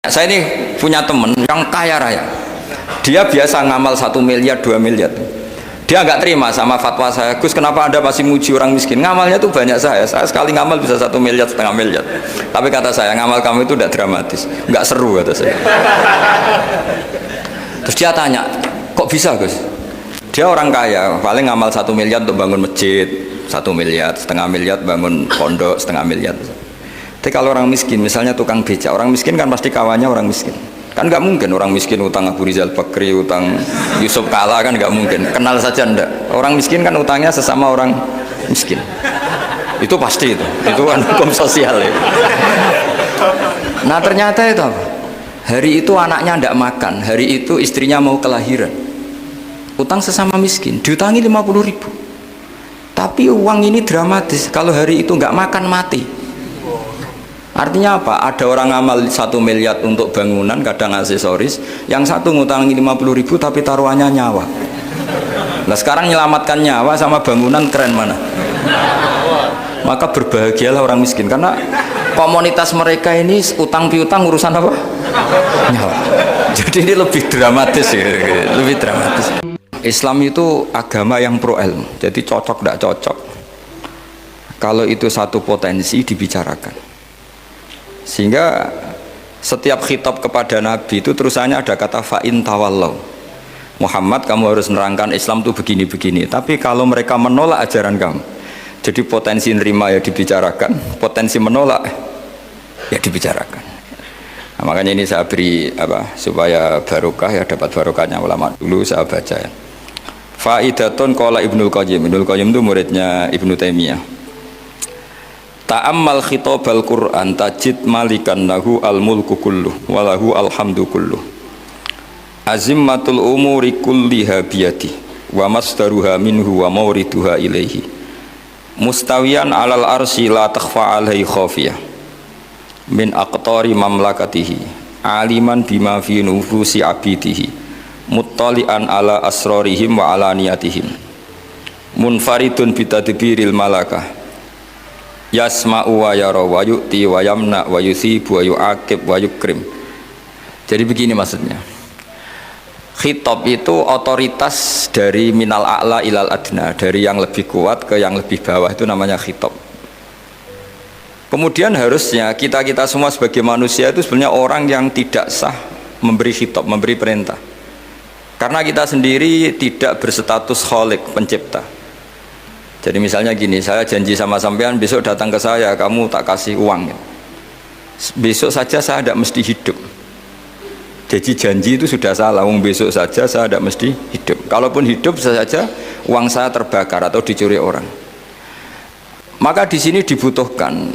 Saya ini punya teman yang kaya raya. Dia biasa ngamal 1 miliar, 2 miliar. Dia nggak terima sama fatwa saya, Gus kenapa Anda masih muji orang miskin? Ngamalnya tuh banyak saya sekali ngamal bisa 1 miliar, setengah miliar. Tapi kata saya, ngamal kamu itu tidak dramatis, nggak seru kata saya. Terus dia tanya, kok bisa Gus? Dia orang kaya, paling ngamal 1 miliar untuk bangun masjid, 1 miliar, setengah miliar bangun pondok, setengah miliar. Tapi kalau orang miskin, misalnya tukang becak, orang miskin kan pasti kawannya orang miskin. Kan nggak mungkin orang miskin utang Abu Rizal Bakri, utang Yusuf Kala, kan nggak mungkin. Kenal saja ndak. Orang miskin kan utangnya sesama orang miskin. Itu pasti itu kan hukum sosial ya. Nah ternyata itu apa? Hari itu anaknya ndak makan, hari itu istrinya mau kelahiran. Utang sesama miskin, diutangi 50.000. Tapi uang ini dramatis. Kalau hari itu nggak makan mati. Artinya apa? Ada orang amal 1 miliar untuk bangunan, kadang aksesoris, yang satu ngutangi 50.000 tapi taruhannya nyawa. Nah sekarang menyelamatkan nyawa sama bangunan keren mana? Maka berbahagialah orang miskin karena komunitas mereka ini utang piutang urusan apa? Nyawa. Jadi ini lebih dramatis ya, lebih dramatis. Islam itu agama yang pro ilmu, jadi cocok tidak cocok. Kalau itu satu potensi dibicarakan. Sehingga setiap khitab kepada Nabi itu terusannya ada kata fa'in tawallau. Muhammad kamu harus menerangkan Islam itu begini-begini. Tapi kalau mereka menolak ajaran kamu, jadi potensi nerima ya dibicarakan, potensi menolak ya dibicarakan. Nah, makanya ini saya beri supaya barokah ya, dapat barokahnya ulama dulu saya baca ya. Faidatun qala Ibnul Qayyim. Ibnul Qayyim itu muridnya Ibnu Taimiyah. Ta'ammal khitabal Qur'an tajid malikan lahu al-mulku kulluh walahu alhamdu kulluh. Azimmatul umuri kulliha biyadi wa masdaruha minhu wa mawriduha ilaihi. Mustawiyan alal arsi la takhfa alaihi khafiyah. Min aqtari mamlakatihi aliman bima fi nufusi abidihi muttali'an ala asrarihim wa alaniyatihim. Munfaridun bitadbiril malakah. Yasma'u wa yara wa yu'ti wa yamna wa yusibu wa yu'aqib wa yukrim. Jadi begini maksudnya. Khitab itu otoritas dari minal a'la ilal adna, dari yang lebih kuat ke yang lebih bawah, itu namanya khitab. Kemudian harusnya kita semua sebagai manusia itu sebenarnya orang yang tidak sah memberi khitab, memberi perintah. Karena kita sendiri tidak berstatus khaliq, pencipta. Jadi misalnya gini, saya janji sama sampean besok datang ke saya, kamu tak kasih uang ya. Besok saja saya tidak mesti hidup. Jadi janji itu sudah salah, besok saja saya tidak mesti hidup. Kalaupun hidup saja uang saya terbakar atau dicuri orang. Maka di sini dibutuhkan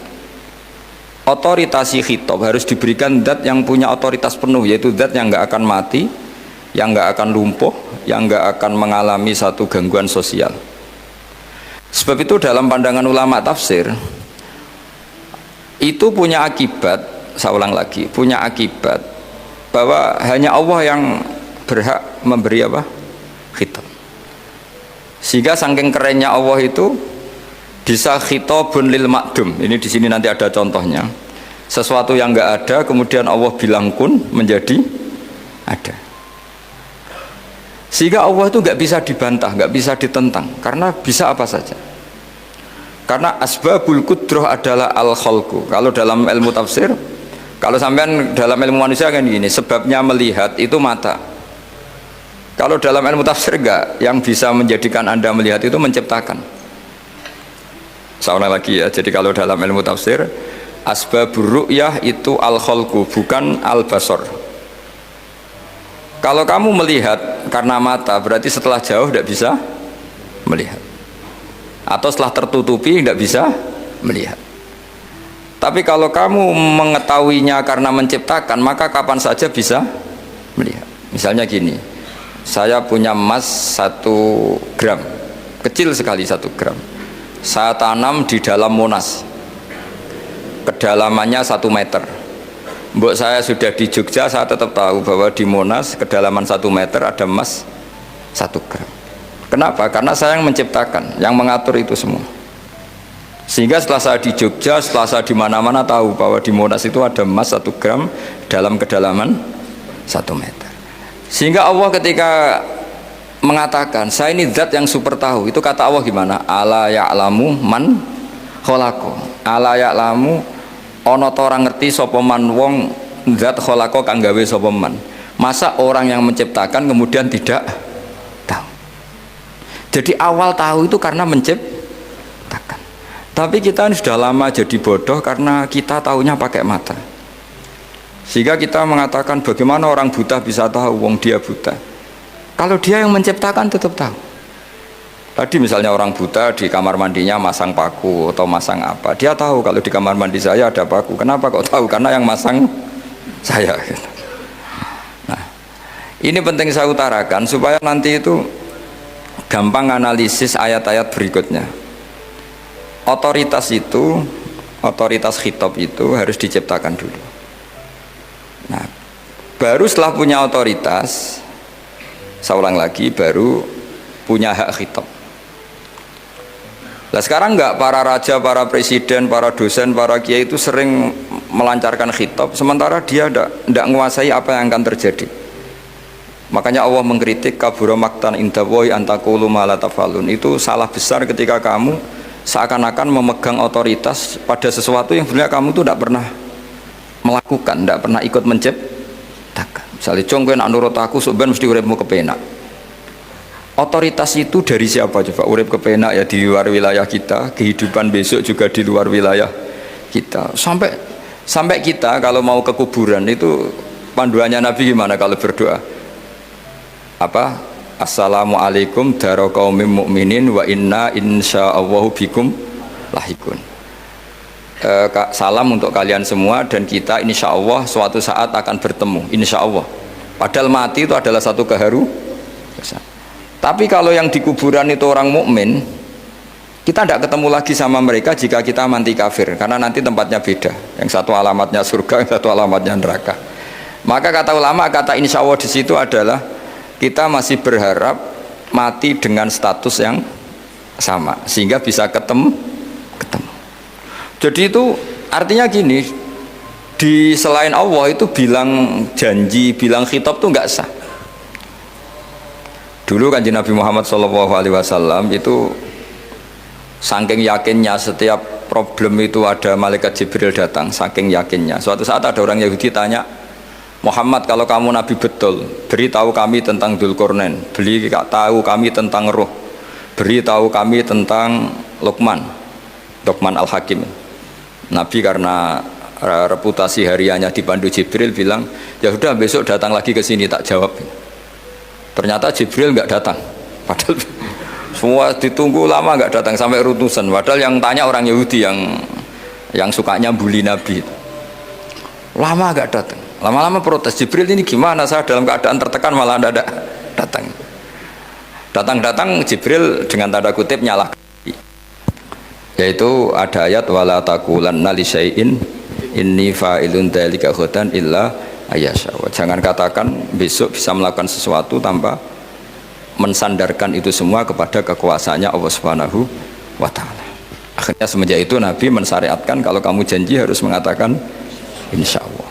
otoritasi khitab, harus diberikan zat yang punya otoritas penuh, yaitu zat yang nggak akan mati, yang nggak akan lumpuh, yang nggak akan mengalami satu gangguan sosial. Sebab itu dalam pandangan ulama tafsir itu punya akibat, saya ulang lagi, punya akibat bahwa hanya Allah yang berhak memberi khitab. Sehingga saking kerennya Allah itu bisa khitabun lil ma'dum. Ini di sini nanti ada contohnya. Sesuatu yang enggak ada kemudian Allah bilang kun menjadi ada. Sehingga Allah itu nggak bisa dibantah, nggak bisa ditentang, karena bisa apa saja. Karena asbabul qudrah adalah al-khalqu. Kalau dalam ilmu tafsir, kalau sampean dalam ilmu manusia kan gini, sebabnya melihat itu mata. Kalau dalam ilmu tafsir enggak, yang bisa menjadikan Anda melihat itu menciptakan. Saya ulang lagi ya, jadi kalau dalam ilmu tafsir, asbabur ru'yah itu al-khalqu, bukan al-basar. Kalau kamu melihat karena mata, berarti setelah jauh tidak bisa melihat, atau setelah tertutupi tidak bisa melihat. Tapi kalau kamu mengetahuinya karena menciptakan, maka kapan saja bisa melihat. Misalnya gini, saya punya emas 1 gram, kecil sekali 1 gram, saya tanam di dalam Monas, kedalamannya 1 meter. Mbok saya sudah di Jogja, saya tetap tahu bahwa di Monas kedalaman 1 meter ada emas 1 gram. Kenapa? Karena saya yang menciptakan, yang mengatur itu semua. Sehingga setelah saya di Jogja, setelah saya di mana-mana tahu bahwa di Monas itu ada emas 1 gram dalam kedalaman 1 meter. Sehingga Allah ketika mengatakan saya ini zat yang super tahu, itu kata Allah gimana? Ala ya'lamu man khalaqo. Ala ya'lamu ana ta ora ngerti sapa man wong zat khalaqo kang gawe sapa man. Masa orang yang menciptakan kemudian tidak tahu? Jadi awal tahu itu karena menciptakan. Tapi kita ini sudah lama jadi bodoh karena kita tahunya pakai mata. Sehingga kita mengatakan bagaimana orang buta bisa tahu wong dia buta. Kalau dia yang menciptakan tetap tahu. Tadi misalnya orang buta di kamar mandinya masang paku atau masang apa, dia tahu kalau di kamar mandi saya ada paku. Kenapa kok tahu? Karena yang masang saya. Nah, ini penting saya utarakan supaya nanti itu gampang analisis ayat-ayat berikutnya. Otoritas itu, otoritas khitab itu harus diciptakan dulu. Nah, baru setelah punya otoritas, saya ulang lagi, baru punya hak khitab. Nah sekarang enggak, para raja, para presiden, para dosen, para kiai itu sering melancarkan khitab, sementara dia enggak menguasai apa yang akan terjadi. Makanya Allah mengkritik kabura maktan indallahi antaqulu ma la tafalun. Itu salah besar ketika kamu seakan-akan memegang otoritas pada sesuatu yang sebenarnya kamu tuh enggak pernah melakukan, enggak pernah ikut menciptakan. Misalnya cong kowe nak nurut aku sebenarnya mesti uripmu kepenak. Otoritas itu dari siapa coba? Urip kepenak ya di luar wilayah kita, kehidupan besok juga di luar wilayah kita. Sampai kita kalau mau ke kuburan itu panduannya Nabi gimana kalau berdoa? Apa? Assalamualaikum daro qaumim mukminin wa inna insyaallahu bikum lahikun. Salam untuk kalian semua dan kita insya Allah suatu saat akan bertemu, insya Allah. Padahal mati itu adalah satu keharusan. Tapi kalau yang di kuburan itu orang mukmin, kita tidak ketemu lagi sama mereka jika kita mati kafir, karena nanti tempatnya beda. Yang satu alamatnya surga, yang satu alamatnya neraka. Maka kata ulama, kata insya Allah di situ adalah kita masih berharap mati dengan status yang sama, sehingga bisa ketemu. Jadi itu artinya gini, di selain Allah itu bilang janji, bilang khitab itu nggak sah. Dulu Kanjeng Nabi Muhammad SAW itu saking yakinnya setiap problem itu ada malaikat Jibril datang, saking yakinnya. Suatu saat ada orang Yahudi tanya, Muhammad kalau kamu Nabi betul, beritahu kami tentang Dzulqarnain, beritahu kami tentang Ruh, beritahu kami tentang Luqman Al-Hakim. Nabi karena reputasi hariannya dipandu Jibril bilang, ya sudah besok datang lagi ke sini tak jawab. Ternyata Jibril nggak datang, padahal semua ditunggu lama nggak datang sampai ratusan. Padahal yang tanya orang Yahudi yang sukanya bully Nabi, lama nggak datang. Lama-lama protes, Jibril ini gimana, saya dalam keadaan tertekan malah tidak datang. Datang Jibril dengan tanda kutip nyalahkan. Yaitu ada ayat wala taqulanna li syai'in inni fa'ilun dzalika ghadan illa ayyasha. Jangan katakan besok bisa melakukan sesuatu tanpa mensandarkan itu semua kepada kekuasaannya Allah Subhanahu wa taala. Akhirnya semenjak itu Nabi mensyariatkan kalau kamu janji harus mengatakan insya Allah.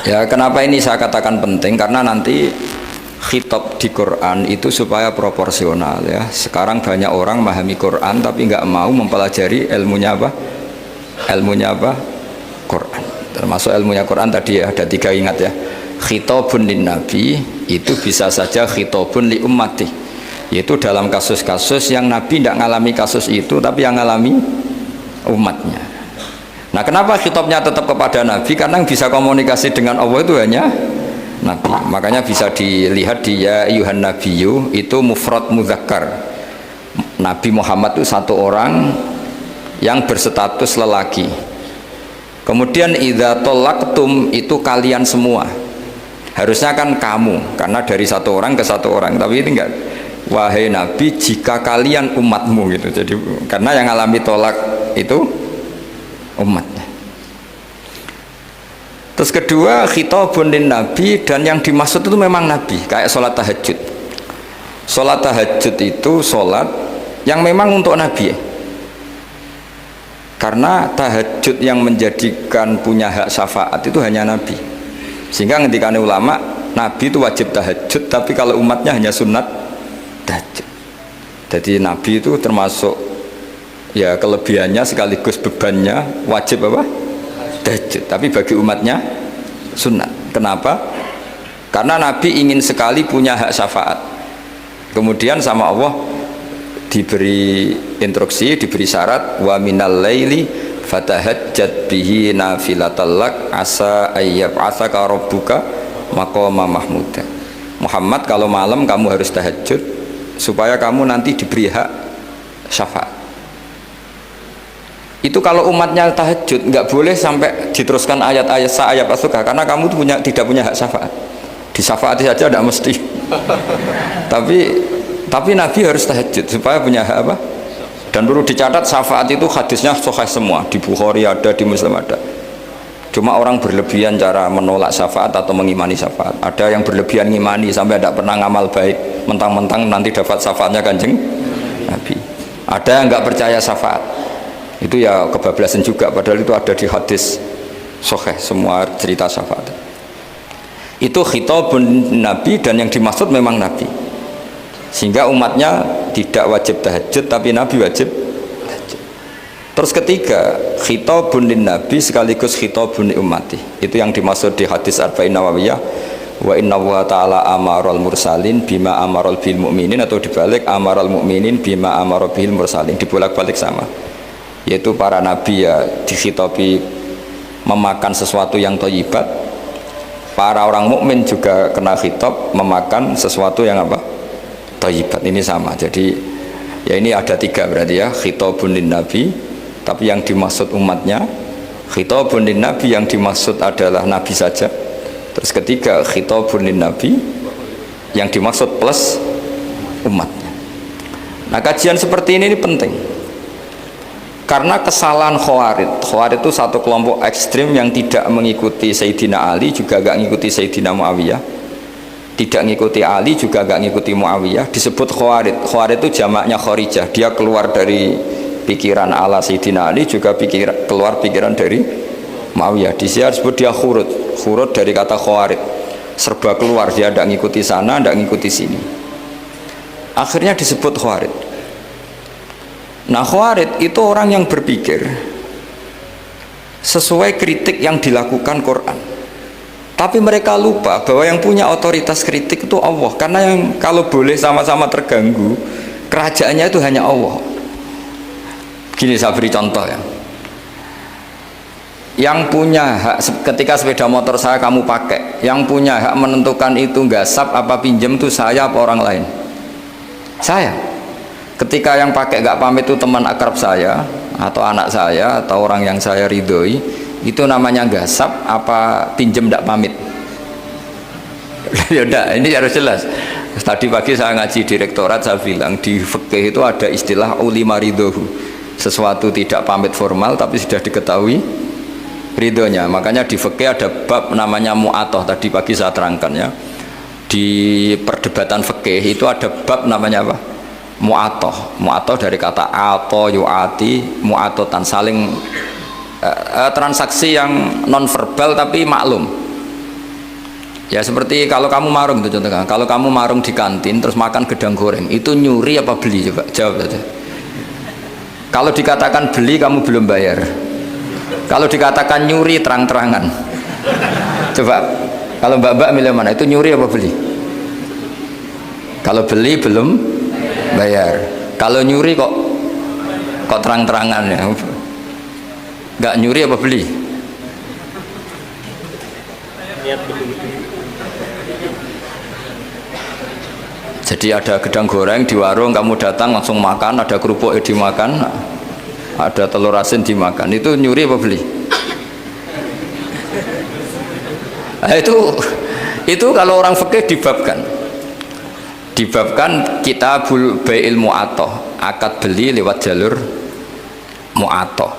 Ya kenapa ini saya katakan penting, karena nanti khitab di Quran itu supaya proporsional ya. Sekarang banyak orang memahami Quran tapi nggak mau mempelajari ilmunya apa? Quran. Termasuk ilmunya Quran tadi ya, ada 3 ingat ya. Khitabun lin nabi itu bisa saja khitabun li ummati. Yaitu dalam kasus-kasus yang Nabi tidak ngalami kasus itu tapi yang ngalami umatnya. Nah, kenapa khitabnya tetap kepada Nabi? Karena yang bisa komunikasi dengan Allah itu hanya Nabi. Makanya bisa dilihat di ya ayyuhan nabiyyu itu mufrad mudzakkar. Nabi Muhammad itu satu orang yang berstatus lelaki. Kemudian idza talaqtum itu kalian semua. Harusnya kan kamu, karena dari satu orang ke satu orang. Tapi ini enggak. Wahai Nabi, jika kalian umatmu gitu. Jadi karena yang alami tolak itu umatnya. Terus kedua, khitabun lin nabi, dan yang dimaksud itu memang nabi, kayak sholat tahajud. Sholat tahajud itu sholat yang memang untuk nabi. Karena tahajud yang menjadikan punya hak syafaat itu hanya nabi. Sehingga ngendikane ulama, nabi itu wajib tahajud, tapi kalau umatnya hanya sunat tahajud. Jadi nabi itu termasuk ya kelebihannya sekaligus bebannya wajib apa? Tahajud, tapi bagi umatnya sunat. Kenapa? Karena Nabi ingin sekali punya hak syafaat. Kemudian sama Allah diberi instruksi, diberi syarat, wa minal laili fatahajjat bihi nafilatallak asa ayyab'atsaka rabbuka maqama mahmuda. Muhammad, kalau malam kamu harus tahajud supaya kamu nanti diberi hak syafaat. Itu kalau umatnya tahajud nggak boleh sampai diteruskan ayat-ayat sa'ayat asuka, karena kamu tidak punya hak syafaat. Disafaati saja tidak mesti. tapi Nabi harus tahajud supaya punya hak apa? Dan perlu dicatat, syafaat itu hadisnya sahih semua, di Bukhari ada, di Muslim ada. Cuma orang berlebihan cara menolak syafaat atau mengimani syafaat. Ada yang berlebihan ngimani sampai tidak pernah ngamal baik, mentang-mentang nanti dapat syafaatnya Kanjeng Nabi. Ada yang nggak percaya syafaat, itu ya kebablasan juga, padahal itu ada di hadis sahih semua cerita syafaat. Itu khitabun nabi, dan yang dimaksud memang nabi, sehingga umatnya tidak wajib tahajud tapi nabi wajib tahajud. Terus ketiga, khitabun lin nabi sekaligus khitabun li ummati, itu yang dimaksud di hadis Arba'in Nawawiyah, wa inna wa ta'ala amaral mursalin bima amaral bil mu'minin, atau dibalik amaral mu'minin bima amaral bil mursalin, dibolak-balik sama, yaitu para nabi ya dikhitabi memakan sesuatu yang thayyibat, para orang mukmin juga kena khitab memakan sesuatu yang apa? Thayyibat. Ini sama. Jadi ya ini ada tiga berarti ya, khitabun lin nabi, tapi yang dimaksud umatnya, khitabun lin nabi yang dimaksud adalah nabi saja. Terus ketiga, khitabun lin nabi yang dimaksud plus umatnya. Nah, kajian seperti ini penting. Karena kesalahan Khawarij itu satu kelompok ekstrim yang tidak mengikuti Sayyidina Ali, juga gak mengikuti Sayyidina Muawiyah, tidak mengikuti Ali, juga gak mengikuti Muawiyah, disebut Khawarij. Khawarij itu jamaknya Kharijah, dia keluar dari pikiran ala Sayyidina Ali, juga keluar pikiran dari Muawiyah. Di sini disebut dia khurut dari kata Khawarij, serba keluar, dia tidak mengikuti sana, tidak mengikuti sini, akhirnya disebut Khawarij. Nah, Khawarij itu orang yang berpikir sesuai kritik yang dilakukan Quran, tapi mereka lupa bahwa yang punya otoritas kritik itu Allah, karena yang kalau boleh sama-sama terganggu kerajaannya itu hanya Allah. Gini, saya beri contoh ya, yang punya hak ketika sepeda motor saya kamu pakai, yang punya hak menentukan itu gasap apa pinjam itu saya apa orang lain? Saya. Ketika yang pakai gak pamit itu teman akrab saya atau anak saya atau orang yang saya ridhoi, itu namanya gasap apa pinjem gak pamit? Ya udah, ini harus jelas. Tadi pagi saya ngaji direktorat, saya bilang di fikih itu ada istilah ulima ridhohu, sesuatu tidak pamit formal tapi sudah diketahui ridhonya. Makanya di fikih ada bab namanya mu'atoh, tadi pagi saya terangkan ya. Di perdebatan fikih itu ada bab namanya apa? Mu'atoh. Mu'atoh dari kata ato yu'ati, mu'atotan, saling transaksi yang non verbal tapi maklum. Ya seperti kalau kamu marung itu contohnya, kalau kamu marung di kantin terus makan gedang goreng, itu nyuri apa beli? Coba jawab saja. Kalau dikatakan beli kamu belum bayar, kalau dikatakan nyuri terang-terangan. Coba kalau mbak-mbak milih mana, itu nyuri apa beli? Kalau beli belum bayar, kalau nyuri kok terang-terangan ya, nggak nyuri apa beli? Jadi ada gedang goreng di warung, kamu datang langsung makan, ada kerupuk dimakan, ada telur asin dimakan, itu nyuri apa beli? Nah, itu kalau orang fikih dibabkan kitabul bai'il mu'atoh, akad beli lewat jalur mu'atoh.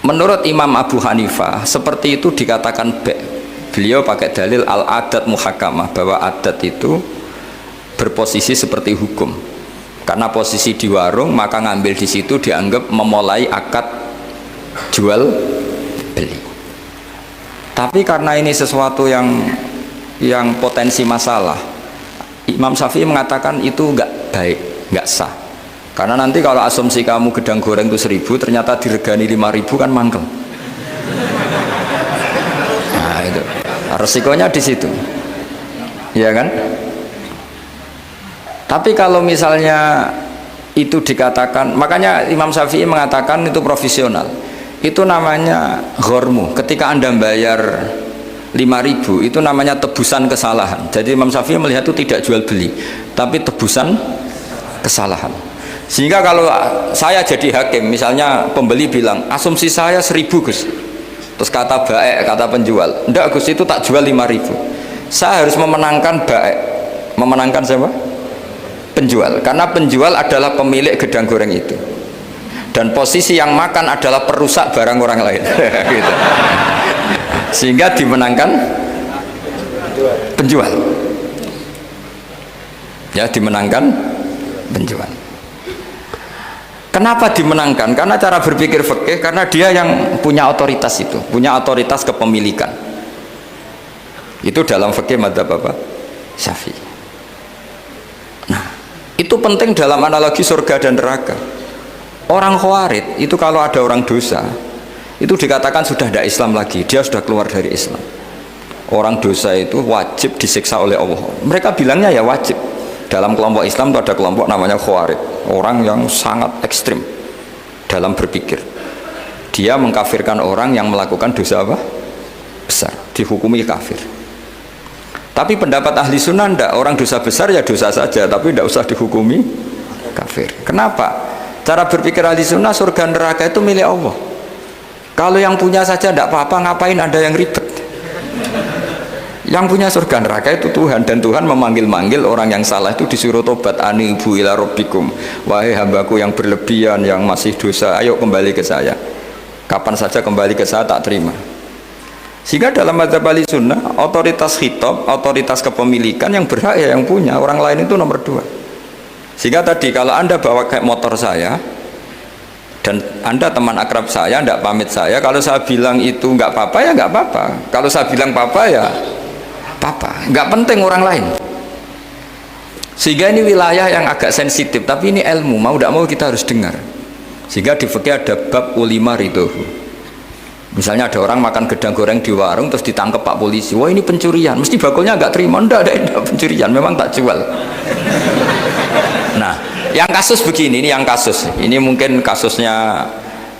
menurut Imam Abu Hanifah seperti itu dikatakan be. Beliau pakai dalil al-adat muhakamah, bahwa adat itu berposisi seperti hukum. Karena posisi di warung, maka ngambil di situ dianggap memulai akad jual beli. Tapi karena ini sesuatu yang potensi masalah, Imam Syafi'i mengatakan itu enggak baik, enggak sah. Karena nanti kalau asumsi kamu gedang goreng itu 1.000, ternyata diregani 5.000 kan mangkel. Nah itu resikonya di situ, ya kan? Tapi kalau misalnya itu dikatakan, makanya Imam Syafi'i mengatakan itu profesional. Itu namanya ghormu. Ketika Anda bayar 5.000, itu namanya tebusan kesalahan. Jadi Imam Syafi'i melihat itu tidak jual beli, tapi tebusan kesalahan. Sehingga kalau saya jadi hakim, misalnya pembeli bilang asumsi saya 1.000 Gus, terus kata baik, kata penjual enggak Gus, itu tak jual 5.000, saya harus memenangkan baik. Memenangkan siapa? Penjual. Karena penjual adalah pemilik gedang goreng itu, dan posisi yang makan adalah perusak barang orang lain. Gitu. Sehingga dimenangkan penjual, ya, dimenangkan penjual. Kenapa dimenangkan? Karena cara berpikir fikih, karena dia yang punya otoritas itu, punya otoritas kepemilikan. Itu dalam fikih madzhab apa? Syafi'i. Nah, itu penting dalam analogi surga dan neraka. Orang Khawarij itu kalau ada orang dosa, itu dikatakan sudah tidak Islam lagi, dia sudah keluar dari Islam. Orang dosa itu wajib disiksa oleh Allah. Mereka bilangnya ya wajib. Dalam kelompok Islam itu ada kelompok namanya Khawarij, orang yang sangat ekstrim dalam berpikir. Dia mengkafirkan orang yang melakukan dosa apa? Besar, dihukumi kafir. Tapi pendapat ahli sunnah enggak, orang dosa besar ya dosa saja, tapi tidak usah dihukumi kafir. Kenapa? Cara berpikir ahli sunnah, surga neraka itu milik Allah. Kalau yang punya saja tidak apa-apa, ngapain ada yang ribet? Yang punya surga neraka itu Tuhan, dan Tuhan memanggil-manggil orang yang salah itu disuruh tobat, anibu ila rabbikum, wahai hambaku yang berlebihan, yang masih dosa, ayo kembali ke saya. Kapan saja kembali ke saya tak terima. Sehingga dalam madzhab ahli sunnah, otoritas khitab, otoritas kepemilikan yang berhak ya yang punya, orang lain itu nomor 2. Sehingga tadi kalau Anda bawa kayak motor saya, dan Anda teman akrab saya, tidak pamit saya, kalau saya bilang itu nggak apa-apa ya nggak apa-apa, kalau saya bilang apa-apa ya apa-apa, nggak penting orang lain. Sehingga ini wilayah yang agak sensitif, tapi ini ilmu, mau tidak mau kita harus dengar. Sehingga di fikih ada bab ulima ridhohu. Misalnya ada orang makan gedang goreng di warung terus ditangkap Pak polisi, wah ini pencurian, mesti bakulnya nggak terima, enggak pencurian, memang tak jual. Nah, yang kasus begini, ini yang kasus, ini mungkin kasusnya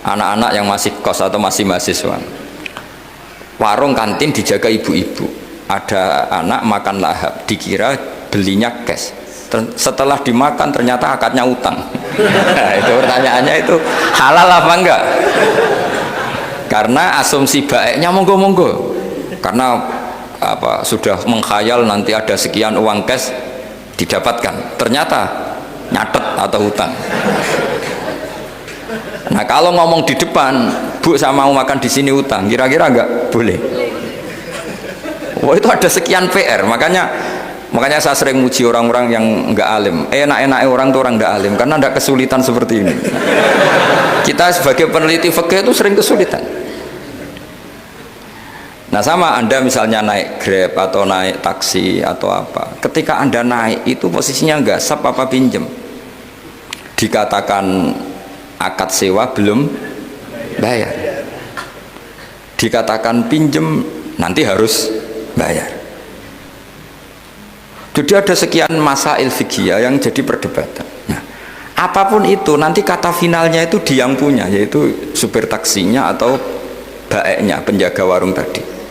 anak-anak yang masih kos atau masih mahasiswa. Warung kantin dijaga ibu-ibu, ada anak makan lahap, dikira belinya cash, setelah dimakan ternyata akadnya utang. Nah, itu pertanyaannya, itu halal apa enggak? Karena asumsi baiknya monggo-monggo, karena apa, sudah mengkhayal nanti ada sekian uang cash didapatkan, ternyata nyatet atau utang. Nah, kalau ngomong di depan, Bu saya mau makan di sini utang, kira-kira enggak boleh? Wah, itu ada sekian PR. Makanya saya sering muji orang-orang yang enggak alim. Enak-enaknya orang tuh orang enggak alim, karena enggak kesulitan seperti ini. Kita sebagai peneliti fikih itu sering kesulitan. Nah, sama Anda misalnya naik Grab atau naik taksi atau apa, ketika Anda naik itu posisinya gasap apa pinjem, dikatakan akad sewa belum bayar, dikatakan pinjem nanti harus bayar. Jadi ada sekian masail fikih yang jadi perdebatan. Nah, apapun itu nanti kata finalnya itu dia yang punya, yaitu supir taksinya atau baeknya, penjaga warung tadi.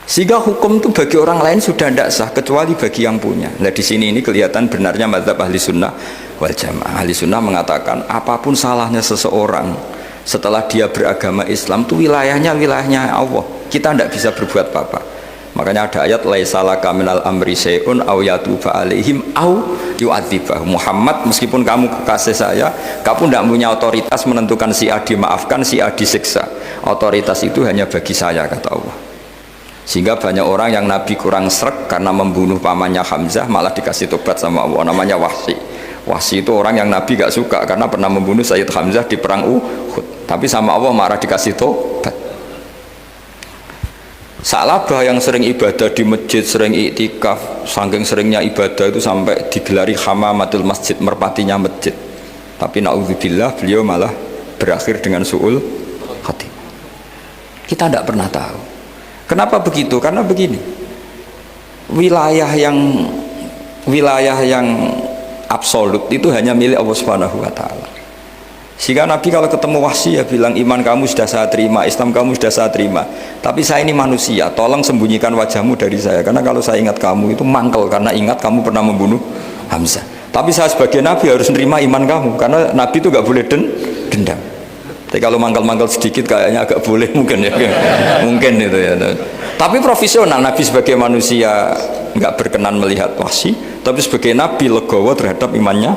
Sehingga hukum itu bagi orang lain sudah tidak sah kecuali bagi yang punya. Nah, di sini ini kelihatan benarnya madzhab ahli sunnah wal jamaah. Ahli sunnah mengatakan apapun salahnya seseorang setelah dia beragama Islam itu wilayahnya Allah, kita tidak bisa berbuat apa-apa. Makanya ada ayat laisa laka minal amri syai'un aw yatuba alaihim aw yu'adzibah. Muhammad, meskipun kamu kekasih saya, kamu tidak punya otoritas menentukan si A dimaafkan, si A disiksa. Otoritas itu hanya bagi saya, kata Allah. Sehingga banyak orang yang Nabi kurang srek karena membunuh pamannya Hamzah malah dikasih tobat sama Allah, namanya Wahsy. Wahsy itu orang yang Nabi gak suka karena pernah membunuh Sayyid Hamzah di perang Uhud, tapi sama Allah marah dikasih tobat. Sa'labah yang sering ibadah di masjid, sering iktikaf, saking seringnya ibadah itu sampai digelari hamamatul masjid, merpatinya masjid. Tapi na'udzubillah beliau malah berakhir dengan su'ul khatimah. Kita tidak pernah tahu. Kenapa begitu? Karena begini, wilayah yang absolut itu hanya milik Allah Subhanahu wa Ta'ala. Sehingga Nabi kalau ketemu Wahsy ya bilang, iman kamu sudah saya terima, Islam kamu sudah saya terima, tapi saya ini manusia, tolong sembunyikan wajahmu dari saya, karena kalau saya ingat kamu itu mangkel, karena ingat kamu pernah membunuh Hamzah. Tapi saya sebagai Nabi harus nerima iman kamu, karena Nabi itu gak boleh dendam. Tapi kalau mangkel-mangkel sedikit kayaknya agak boleh mungkin ya, mungkin itu ya. Tapi profesional, Nabi sebagai manusia nggak berkenan melihat Wahsy, tapi sebagai Nabi legowo terhadap imannya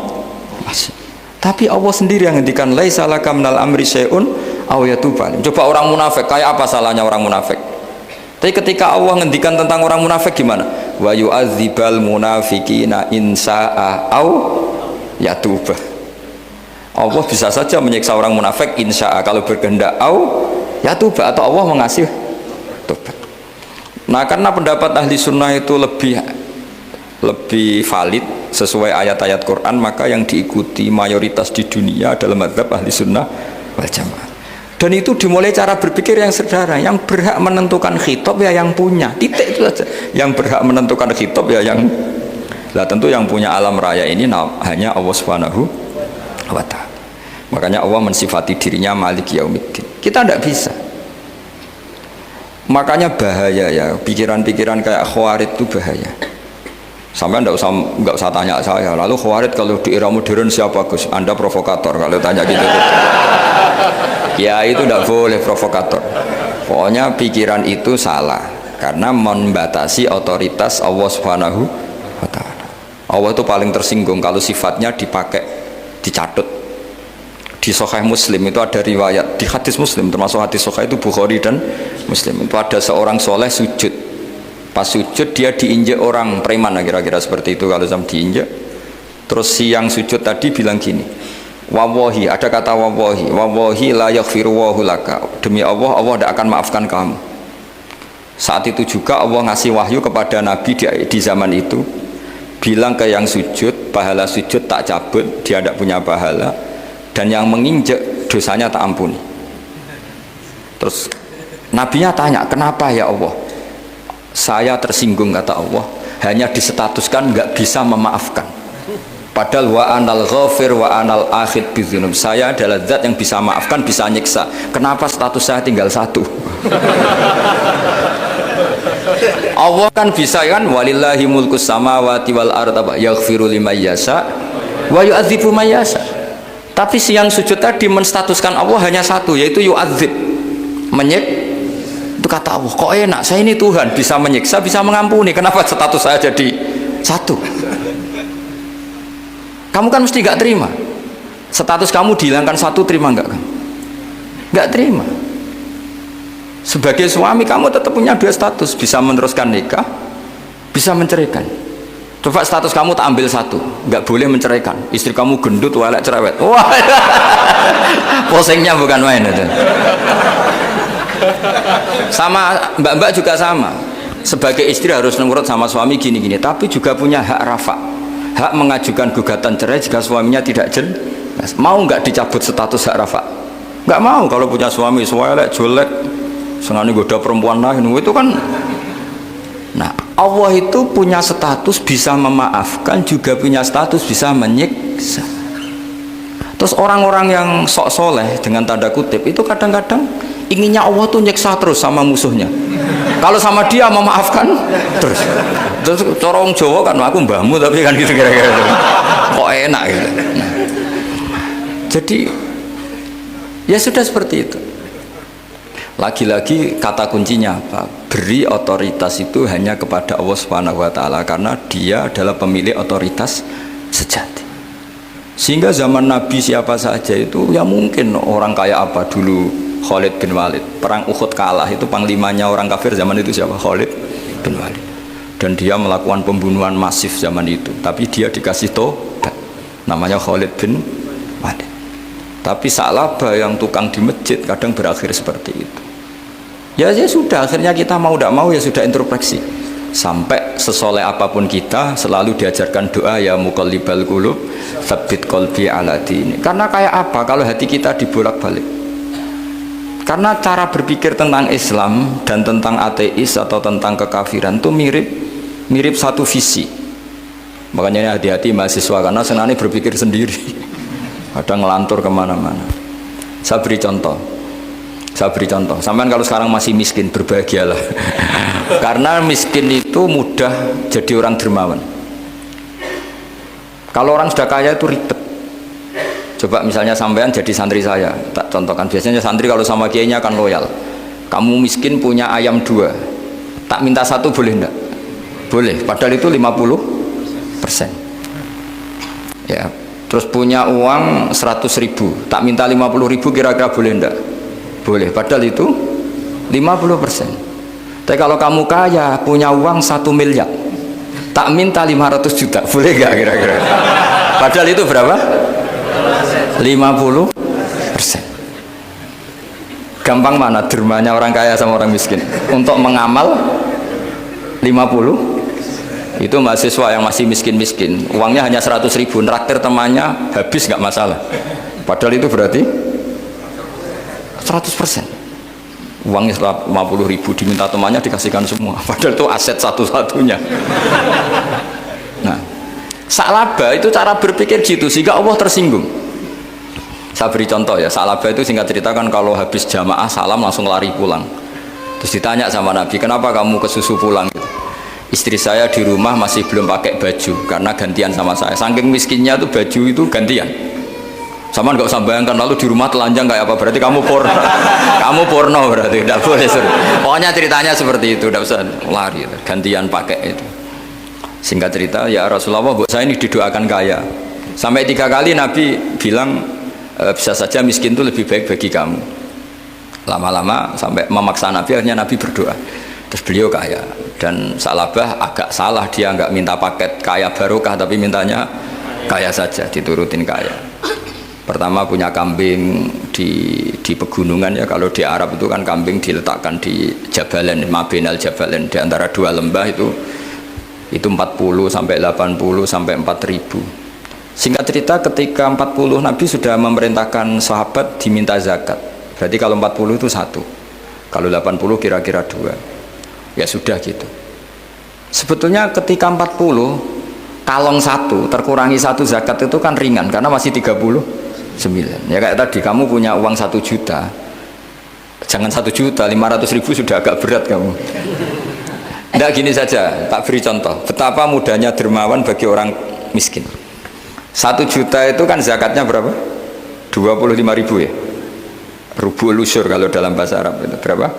Wahsy. Tapi Allah sendiri yang ngendikan laisa laka minal amri syai'un aw yatuba. Coba orang munafik, kayak apa salahnya orang munafik? Tapi ketika Allah ngendikan tentang orang munafik gimana? Wa yu'adzibal munafiqina in sa'a aw yatuba. Allah bisa saja menyiksa orang munafik insya'a kalau berkehendak au yatuba, atau Allah mengasih tobat. Nah, karena pendapat ahli sunnah itu lebih valid sesuai ayat-ayat Quran, maka yang diikuti mayoritas di dunia adalah mazhab ahli sunnah wal jamaah. Dan itu dimulai cara berpikir yang sederhana, yang berhak menentukan khitab ya yang punya, titik itu saja. Yang berhak menentukan khitab ya yang, lah tentu yang punya alam raya ini hanya Allah Subhanahu wa Ta'ala. Makanya Allah mensifati dirinya Malik Yaumiddin. Kita tidak bisa. Makanya bahaya ya, pikiran-pikiran kayak Khawarij itu bahaya. Sampai nggak usah tanya saya. Lalu Khawarij kalau di era modern siapa Gus? Anda provokator kalau tanya gitu. Ya itu tidak boleh provokator. Pokoknya pikiran itu salah karena membatasi otoritas Allah Subhanahu wa Ta'ala. Allah itu paling tersinggung kalau sifatnya dipakai, dicatut. Di Sahih Muslim itu ada riwayat, di hadis Muslim termasuk hadis Sahih itu Bukhari dan Muslim, itu ada seorang soleh sujud. Pas sujud dia diinjek orang preman, kira-kira seperti itu kalau sama diinjek. Terus si yang sujud tadi bilang gini, wawahi, ada kata wawahi, wawahi la yaghfiru wahu laka, demi Allah, Allah tidak akan maafkan kamu. Saat itu juga Allah ngasih wahyu kepada Nabi di zaman itu, bilang ke yang sujud, pahala sujud tak cabut, dia tidak punya pahala, dan yang menginjek dosanya tak ampuni. Terus Nabinya tanya, kenapa ya Allah? Saya tersinggung, kata Allah, hanya disetatuskan nggak bisa memaafkan. Padahal wa anal ghafir wa anal akhid bidzunub, saya adalah zat yang bisa maafkan, bisa nyiksa. Kenapa status saya tinggal satu? Allah kan bisa kan, walillahi mulkus samawati wal ardh yaghfiru liman yasha wa yu'adzibu man yasha. Tapi si yang sujud tadi menstatuskan Allah hanya satu, yaitu yu'adzib, menyik. Itu kata Allah, kok enak, saya ini Tuhan, bisa menyiksa, bisa mengampuni, kenapa status saya jadi satu? Kamu kan mesti gak terima. Status kamu dihilangkan satu, terima gak kamu? Gak terima. Sebagai suami kamu tetap punya dua status, bisa meneruskan nikah, bisa menceraikan. Coba status kamu tak ambil satu, nggak boleh menceraikan. Istri kamu gendut, walek, cerewet. Wah, posengnya bukan main itu. Sama mbak-mbak juga sama. Sebagai istri harus nurut sama suami gini-gini, tapi juga punya hak rafa, hak mengajukan gugatan cerai jika suaminya tidak jelas. Mau nggak dicabut status hak rafa? Nggak mau. Kalau punya suami walek, jelek, senang goda perempuan lain, itu kan. Nah, Allah itu punya status bisa memaafkan, juga punya status bisa menyiksa. Terus orang-orang yang sok soleh dengan tanda kutip itu kadang-kadang inginnya Allah tuh nyiksa terus sama musuhnya. Kalau sama dia memaafkan terus. Terus corong Jawa kan, aku mbahmu tapi kan gitu kira-kira. Kok enak gitu. Nah, jadi ya sudah seperti itu. Lagi-lagi kata kuncinya apa? Beri otoritas itu hanya kepada Allah Subhanahu wa taala karena dia adalah pemilik otoritas sejati. Sehingga zaman Nabi siapa saja itu ya mungkin orang kayak apa dulu Khalid bin Walid. Perang Uhud kalah itu panglimanya orang kafir zaman itu siapa? Khalid bin Walid. Dan dia melakukan pembunuhan masif zaman itu. Tapi dia dikasih tobat. Namanya Khalid bin Walid. Tapi Sa'labah yang tukang di masjid kadang berakhir seperti itu. Ya sudah, akhirnya kita mau tidak mau ya sudah introspeksi. Sampai sesoleh apapun kita selalu diajarkan doa ya muqallibal qulub tsabbit qalbi ala dini. Karena kayak apa kalau hati kita dibolak-balik? Karena cara berpikir tentang Islam dan tentang ateis atau tentang kekafiran itu mirip satu visi. Makanya hati-hati mahasiswa karena senangnya berpikir sendiri. Ada ngelantur kemana-mana. Saya beri contoh. Sampai kalau sekarang masih miskin berbahagialah. Karena miskin itu mudah jadi orang dermawan. Kalau orang sudah kaya itu ribet. Coba misalnya sampean jadi santri saya, tak contohkan. Biasanya santri kalau sama kiainya akan loyal. Kamu miskin punya ayam 2, tak minta 1 boleh enggak? Boleh, padahal itu 50%. Ya, terus punya uang 100.000, tak minta 50.000 kira-kira boleh enggak? Boleh, padahal itu 50%. Tapi kalau kamu kaya, punya uang 1 miliar, tak minta 500 juta, boleh enggak kira-kira? Padahal itu berapa? 50%. Gampang mana dermanya orang kaya sama orang miskin? Untuk mengamal 50, itu mahasiswa yang masih miskin-miskin, uangnya hanya 100.000, nraktir temannya habis nggak masalah. Padahal itu berarti 100%. Uangnya 50.000 diminta temannya dikasihkan semua. Padahal itu aset satu-satunya. Nah, Sa'labah itu cara berpikir gitu sehingga Allah tersinggung. Saya beri contoh ya, Sa'labah itu singkat cerita kan kalau habis jamaah salam langsung lari pulang. Terus ditanya sama Nabi, kenapa kamu kesusu pulang? Istri saya di rumah masih belum pakai baju karena gantian sama saya. Saking miskinnya tuh baju itu gantian. Sama nggak usah bayangkan lalu di rumah telanjang kayak apa, berarti kamu porno. Kamu porno berarti tidak boleh. Pokoknya ceritanya seperti itu, tidak usah lari, gantian pakai itu. Singkat cerita, ya Rasulullah, buat saya ini didoakan kaya. Sampai 3 kali Nabi bilang bisa saja miskin itu lebih baik bagi kamu. Lama-lama sampai memaksa Nabi, akhirnya Nabi berdoa. Terus beliau kaya. Dan Sa'labah agak salah, dia nggak minta paket kaya barokah, tapi mintanya kaya saja, diturutin kaya. Pertama punya kambing di pegunungan ya, kalau di Arab itu kan kambing diletakkan di Jabalen, Mabinal Jabalen, di antara 2 lembah itu 40 sampai 80 sampai 4.000. Singkat cerita ketika 40 Nabi sudah memerintahkan sahabat diminta zakat. Berarti kalau 40 itu 1, kalau 80 kira-kira 2. Ya sudah gitu. Sebetulnya ketika 40 kalong 1 terkurangi 1 zakat itu kan ringan karena masih 39. Ya kayak tadi kamu punya uang 1 juta, jangan 1 juta, 500.000 sudah agak berat kamu. Tidak, gini saja, tak beri contoh betapa mudahnya dermawan bagi orang miskin. 1 juta itu kan zakatnya berapa? 25.000 ya. Rubul usyur kalau dalam bahasa Arab itu berapa?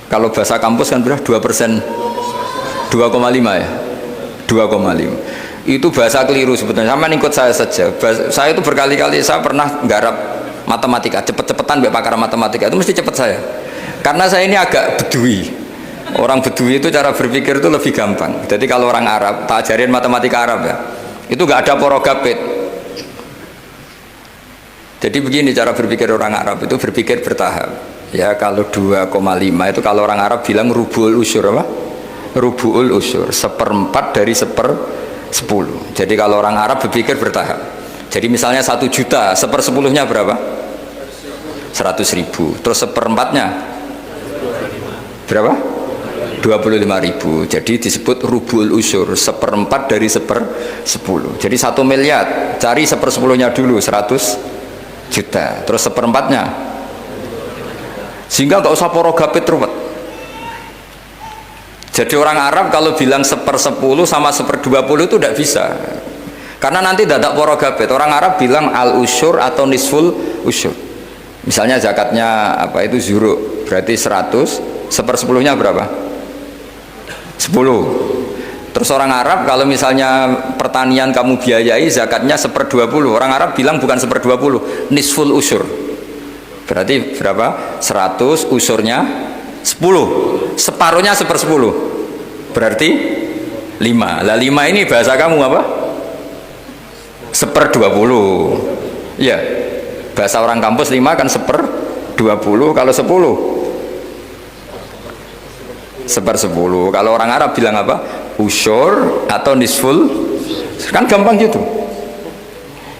Kalau bahasa kampus kan berapa? 2%, 2,5 ya, 2,5. Itu bahasa keliru sebetulnya. Sama ikut saya saja. Saya itu berkali-kali saya pernah nggarap matematika, cepet-cepetan mbak pakar matematika itu mesti cepet saya. Karena saya ini agak bedui. Orang bedui itu cara berpikir itu lebih gampang. Jadi kalau orang Arab, tak ajarin matematika Arab ya, itu nggak ada porogapit. Jadi begini cara berpikir orang Arab itu berpikir bertahap. Ya kalau 2,5 itu kalau orang Arab bilang rubul usyur apa? Rubul usyur, 1/4 dari 10. Jadi kalau orang Arab berpikir bertahap. Jadi misalnya 1 juta, 1/10-nya berapa? 100.000. Terus 1/4-nya berapa? 25.000. Jadi disebut rubul usyur, 1/4 dari 10. Jadi 1 miliar, cari 1/10-nya dulu, 100 juta. Terus 1/4-nya. Sehingga nggak usah porogapit ruwet. Jadi orang Arab kalau bilang 1/10 sama 1/20 itu tidak bisa. Karena nanti dadak porogapit. Orang Arab bilang al usyur atau nisful usyur. Misalnya zakatnya apa itu zuruk, berarti 100, sepersepuluhnya berapa? 10. Terus orang Arab kalau misalnya pertanian kamu biayai zakatnya 1/20, orang Arab bilang bukan 1/20, nisful usur. Berarti berapa? 100 usurnya 10, separuhnya 1/10, berarti 5. Lah 5 ini bahasa kamu apa? 1/20. Ya, bahasa orang kampus 5 kan 1/20. Kalau 10 1/10. Kalau orang Arab bilang apa? Usyur atau nisful, kan gampang gitu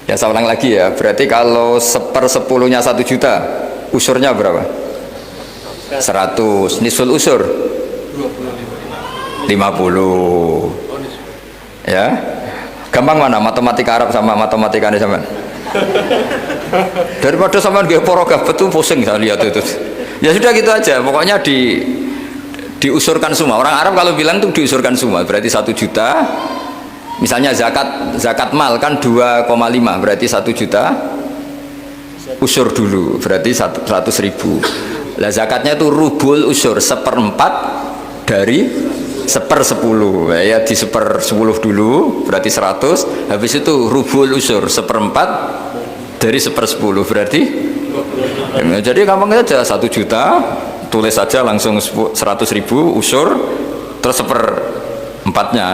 ya. Saya ulang lagi ya, berarti kalau 1/10-nya 1 juta, usurnya berapa? 100. Nisful usur 50 ya. Gampang mana matematika Arab sama matematika ini sama? Daripada sama nggak porogaf betul pusing saya lihat itu. Ya sudah gitu aja, pokoknya diusurkan semua. Orang Arab kalau bilang tuh diusurkan semua, berarti 1 juta. Misalnya zakat mal kan 2,5, berarti 1 juta usur dulu, berarti 100.000. Lah zakatnya itu rubul usur, 1/4 dari 1/10 ya, di 1/10 dulu berarti 100, habis itu rubul usur 1/4 dari 1/10 berarti ya, jadi gampang aja, 1 juta tulis saja langsung 100.000 usur, terus 1/4-nya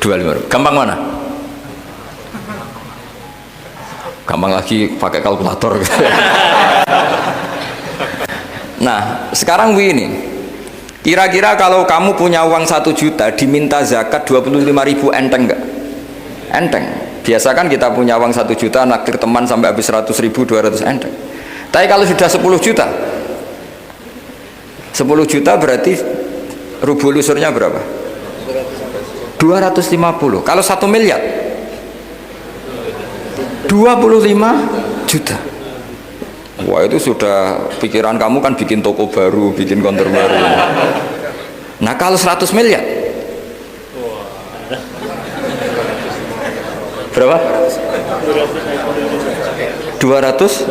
25. Gampang mana? Gampang lagi pakai kalkulator. Nah sekarang begini, kira-kira kalau kamu punya uang 1 juta diminta zakat 25.000, enteng nggak? Enteng. Biasa kan kita punya uang 1 juta naktir teman sampai habis 100.000, 200, enteng. Tapi kalau sudah 10 juta 10 juta berarti rubul usurnya berapa? 250. Kalau 1 miliar 25 juta. Wah itu sudah pikiran kamu kan bikin toko baru, bikin konter baru. Nah kalau 100 miliar berapa? 200.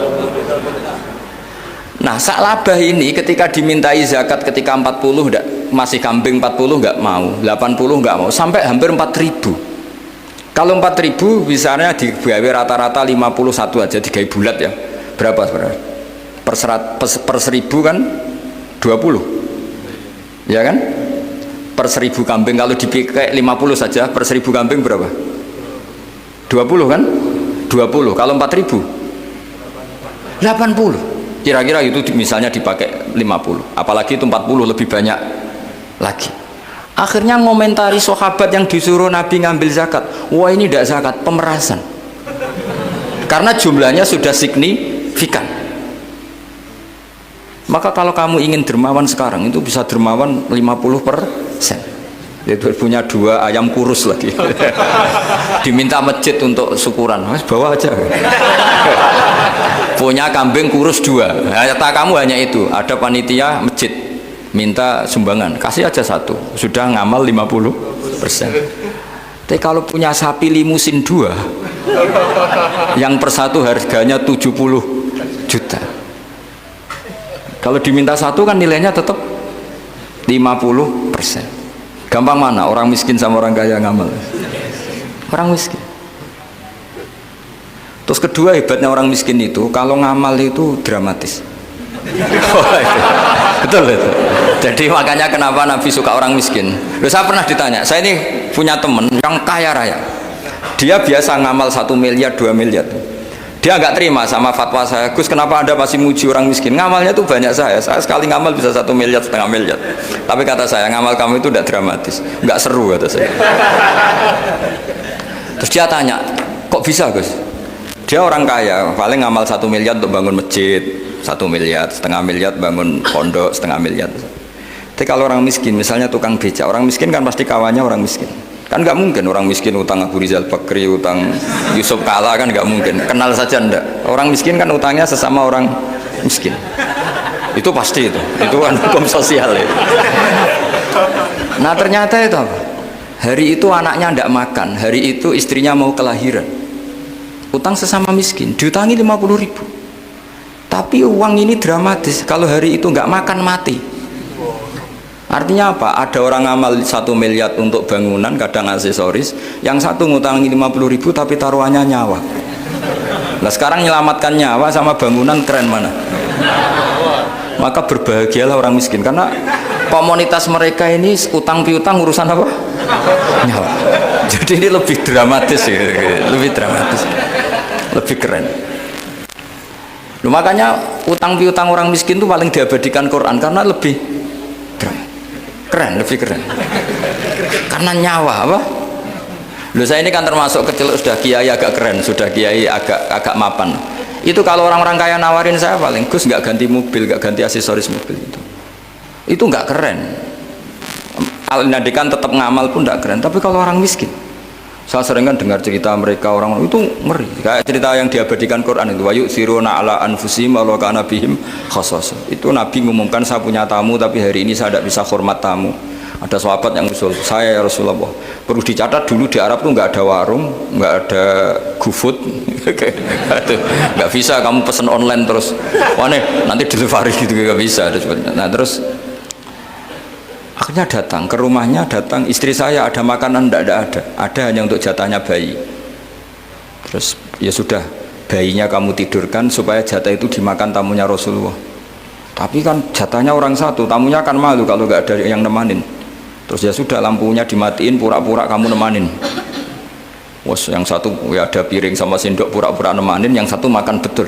Nah sak labah ini ketika dimintai zakat ketika 40 enggak, masih kambing 40 enggak mau, 80 enggak mau, sampai hampir 4.000. Kalau 4.000 misalnya digawe rata-rata 51 aja, digawe bulat ya, berapa sebenarnya? Per 1.000 kan 20 ya kan? Per 1.000 kambing kalau dipakai 50 saja, per 1.000 kambing berapa? 20 kan? 20. Kalau 4.000 80. Kira-kira itu misalnya dipakai 50, apalagi itu 40 lebih banyak lagi. Akhirnya ngomentari sahabat yang disuruh Nabi ngambil zakat, wah ini tidak zakat, pemerasan, karena jumlahnya sudah signifikan. Maka kalau kamu ingin dermawan sekarang itu bisa dermawan 50%. Itu punya 2 ayam kurus lagi. Diminta masjid untuk syukuran, mas bawa aja. Punya kambing kurus 2, kata kamu hanya itu, ada panitia masjid minta sumbangan, kasih aja 1, sudah ngamal 50%. Tapi kalau punya sapi limusin 2 yang per 1 harganya 70 juta, kalau diminta 1 kan nilainya tetap 50%. Gampang mana orang miskin sama orang kaya ngamal? Orang miskin. Terus kedua hebatnya orang miskin itu kalau ngamal itu dramatis. Betul itu. Jadi makanya kenapa Nabi suka orang miskin. Loh, saya pernah ditanya, saya ini punya teman yang kaya raya, dia biasa ngamal 1 miliar 2 miliar. Dia nggak terima sama fatwa saya, Gus kenapa Anda masih muji orang miskin, ngamalnya tuh banyak, saya sekali ngamal bisa 1 miliar, setengah miliar. Tapi kata saya, ngamal kamu itu tidak dramatis, nggak seru kata saya. Terus dia tanya, kok bisa Gus? Dia orang kaya, paling ngamal 1 miliar untuk bangun masjid, 1 miliar, setengah miliar bangun pondok, setengah miliar. Tapi kalau orang miskin, misalnya tukang becak, orang miskin kan pasti kawannya orang miskin. Kan nggak mungkin orang miskin utang Abu Rizal Bakri, utang Yusuf Kala, kan nggak mungkin. Kenal saja ndak. Orang miskin kan utangnya sesama orang miskin. Itu pasti itu kan hukum sosial ya. Nah ternyata itu apa? Hari itu anaknya ndak makan, hari itu istrinya mau kelahiran. Utang sesama miskin, diutangi 50.000. Tapi uang ini dramatis, kalau hari itu nggak makan mati. Artinya apa? Ada orang amal 1 miliar untuk bangunan, kadang aksesoris, yang satu ngutangi 50.000 tapi taruhannya nyawa. Nah sekarang menyelamatkan nyawa sama bangunan keren mana? Maka berbahagialah orang miskin, karena komunitas mereka ini utang piutang urusan apa? Nyawa. Jadi ini lebih dramatis ya, lebih dramatis, lebih keren. Loh, makanya utang piutang orang miskin itu paling diabadikan Quran karena lebih keren, lebih keren. Karena nyawa apa? Loh, saya ini kan termasuk kecil sudah kiai agak keren, sudah kiai agak mapan. Itu kalau orang-orang kaya nawarin saya paling Gus nggak ganti mobil, nggak ganti aksesoris mobil itu nggak keren. Al-Nadikan tetap ngamal pun nggak keren. Tapi kalau orang miskin, saya sering kan dengar cerita mereka orang itu ngeri. Kayak cerita yang diabadikan Quran itu, wa yu'thiruna ala anfusihim walau kana bihim khassasah. Itu Nabi mengumumkan, saya punya tamu tapi hari ini saya tidak bisa hormat tamu. Ada sahabat yang usul, saya ya Rasulullah, perlu dicatat dulu di Arab tuh nggak ada warung, nggak ada GoFood, nggak bisa kamu pesen online terus, wah nih nanti delivery gitu nggak bisa. Nah terus akhirnya datang ke rumahnya, datang istri saya, ada makanan tidak ada hanya untuk jatahnya bayi. Terus ya sudah, bayinya kamu tidurkan supaya jatah itu dimakan tamunya Rasulullah. Tapi kan jatahnya orang satu, tamunya kan malu kalau nggak ada yang nemanin. Terus ya sudah, lampunya dimatiin, pura-pura kamu nemanin. Wos yang satu ya ada piring sama sendok, pura-pura nemanin, yang satu makan betul.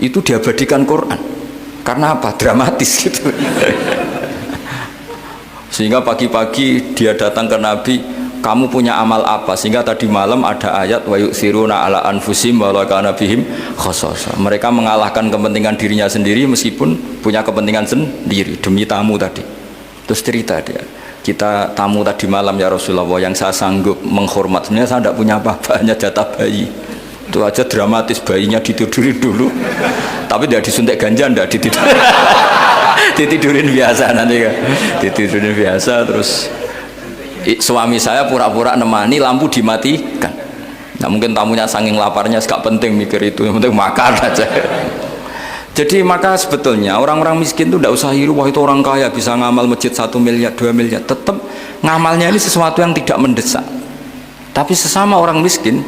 Itu diabadikan Quran. Karena apa? Dramatis gitu. Sehingga pagi-pagi dia datang ke Nabi, kamu punya amal apa? Sehingga tadi malam ada ayat wa yu'thiruna ala anfusihim walau kana bihim khassasah. Mereka mengalahkan kepentingan dirinya sendiri meskipun punya kepentingan sendiri demi tamu tadi. Terus cerita dia, kita tamu tadi malam ya Rasulullah, yang saya sanggup menghormat, sebenarnya saya tidak punya apa-apa, hanya jatah bayi. Itu aja dramatis, bayinya ditidurin dulu. Tapi tidak disuntik ganja, tidak ditidurin. Ditidurin biasa nanti kan, ditidurin biasa. Terus suami saya pura-pura nemani, lampu dimatikan. Nah mungkin tamunya saking laparnya gak penting mikir itu, yang penting makan aja. Jadi maka sebetulnya orang-orang miskin itu tidak usah hiru, wah itu orang kaya bisa ngamal masjid 1 miliar 2 miliar. Tetap ngamalnya ini sesuatu yang tidak mendesak. Tapi sesama orang miskin,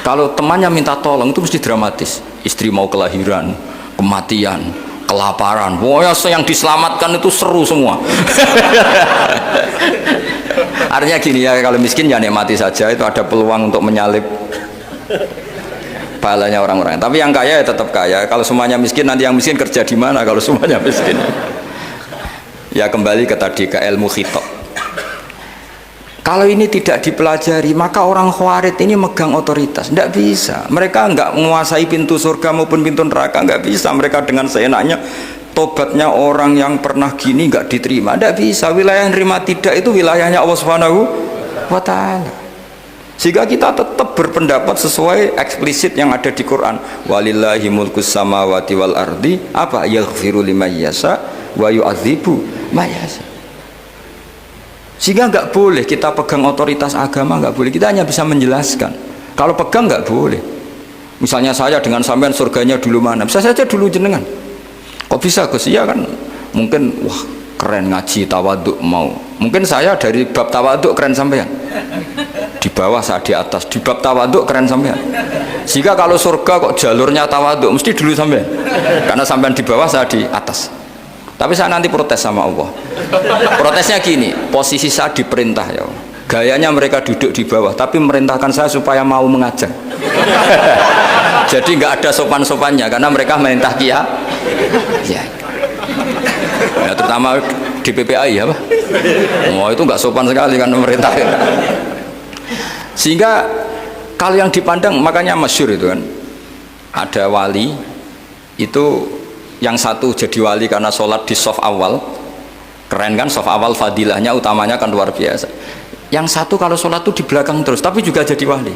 kalau temannya minta tolong itu mesti dramatis. Istri mau kelahiran, kematian, kelaparan, wah yang diselamatkan itu seru semua. Artinya gini ya, kalau miskin ya nikmati saja, itu ada peluang untuk menyalip pahalanya orang-orang. Tapi yang kaya ya tetap kaya. Kalau semuanya miskin, nanti yang miskin kerja di mana kalau semuanya miskin? Ya kembali ke tadi, ke ilmu khitab. Kalau ini tidak dipelajari, maka orang khawarid ini megang otoritas. Tidak bisa. Mereka nggak menguasai pintu surga maupun pintu neraka, nggak bisa. Mereka dengan seenaknya, tobatnya orang yang pernah gini nggak diterima. Tidak bisa. Wilayah yang nerima tidak itu wilayahnya Allah Subhanahu wa Ta'ala. Sehingga kita tetap berpendapat sesuai eksplisit yang ada di Quran. Walillahi mulkus samawati wal ardi, apa? Yaghfiru liman yasha wa yu'adzibu man yasha. Sehingga nggak boleh kita pegang otoritas agama, nggak boleh. Kita hanya bisa menjelaskan. Kalau pegang nggak boleh. Misalnya saya dengan sampean surganya dulu mana? Bisa saja dulu jenengan. Kok bisa Gus? Iya kan? Mungkin wah keren ngaji tawaduk mau. Mungkin saya dari bab tawaduk keren sampean. Di bawah saya di atas, di bab tawaduk keren sampean. Sehingga kalau surga kok jalurnya tawaduk mesti dulu sampean. Karena sampean di bawah, saya di atas. Tapi saya nanti protes sama Allah. Protesnya gini, posisi saya diperintah ya Allah. Gayanya mereka duduk di bawah, tapi merintahkan saya supaya mau mengajar. Jadi nggak ada sopan-sopannya karena mereka merintah kia. Ya. Ya, terutama di PPAI apa? Oh itu nggak sopan sekali kan merintah. Sehingga kalau yang dipandang, makanya masyhur itu kan, ada wali itu yang satu jadi wali karena sholat di shaf awal, keren kan, shaf awal fadilahnya utamanya kan luar biasa. Yang satu kalau sholat itu di belakang terus tapi juga jadi wali.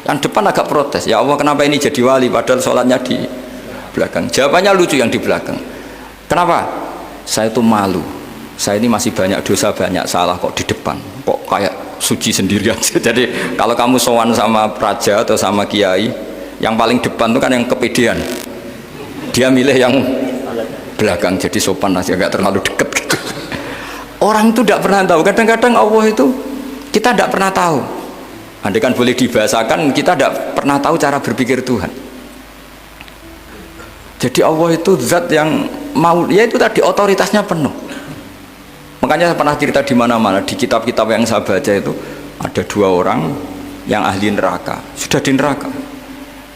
Yang depan agak protes, ya Allah kenapa ini jadi wali padahal sholatnya di belakang. Jawabannya lucu yang di belakang. Kenapa? Saya itu malu, saya ini masih banyak dosa, banyak salah, kok di depan kok kayak suci sendirian. Jadi kalau kamu sowan sama raja atau sama kiai, yang paling depan itu kan yang kepedean, Dia milih yang belakang, jadi sopan aja, nggak terlalu deket gitu. Orang itu tidak pernah tahu. Kadang-kadang Allah itu kita tidak pernah tahu. Andai kan boleh dibahasakan, kita tidak pernah tahu cara berpikir Tuhan. Jadi Allah itu zat yang mau, ya itu tadi otoritasnya penuh. Makanya saya pernah cerita di mana-mana, di kitab-kitab yang saya baca itu ada 2 orang yang ahli neraka, sudah di neraka.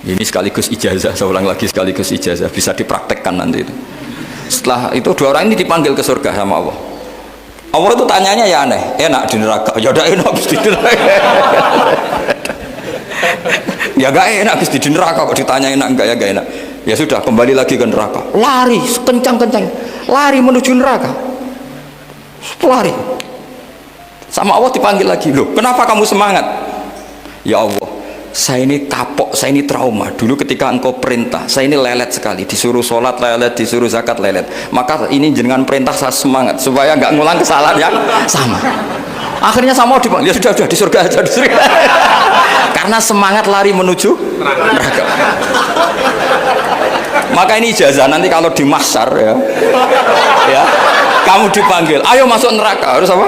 Ini sekaligus ijazah, saya ulang lagi sekaligus ijazah, bisa dipraktekkan nanti itu. Setelah itu 2 orang ini dipanggil ke surga sama Allah. Allah itu tanyanya ya aneh, enak di neraka? Ya udah enak di neraka. Ya gak enak di neraka, kok ditanya enak enggak, ya gak enak. Ya sudah, kembali lagi ke neraka, lari kencang-kencang, lari menuju neraka, lari sama Allah. Dipanggil lagi, loh kenapa kamu semangat? Ya Allah, saya ini kapok, saya ini trauma. Dulu ketika engkau perintah, saya ini lelet sekali, disuruh sholat lelet, disuruh zakat lelet. Maka ini jenengan perintah saya semangat supaya nggak ngulang kesalahan yang sama. Akhirnya sama dipanggil, ya sudah di surga aja, di surga. Karena semangat lari menuju neraka. Maka ini ijazah, nanti kalau di mahsyar ya, kamu dipanggil, ayo masuk neraka, harus apa?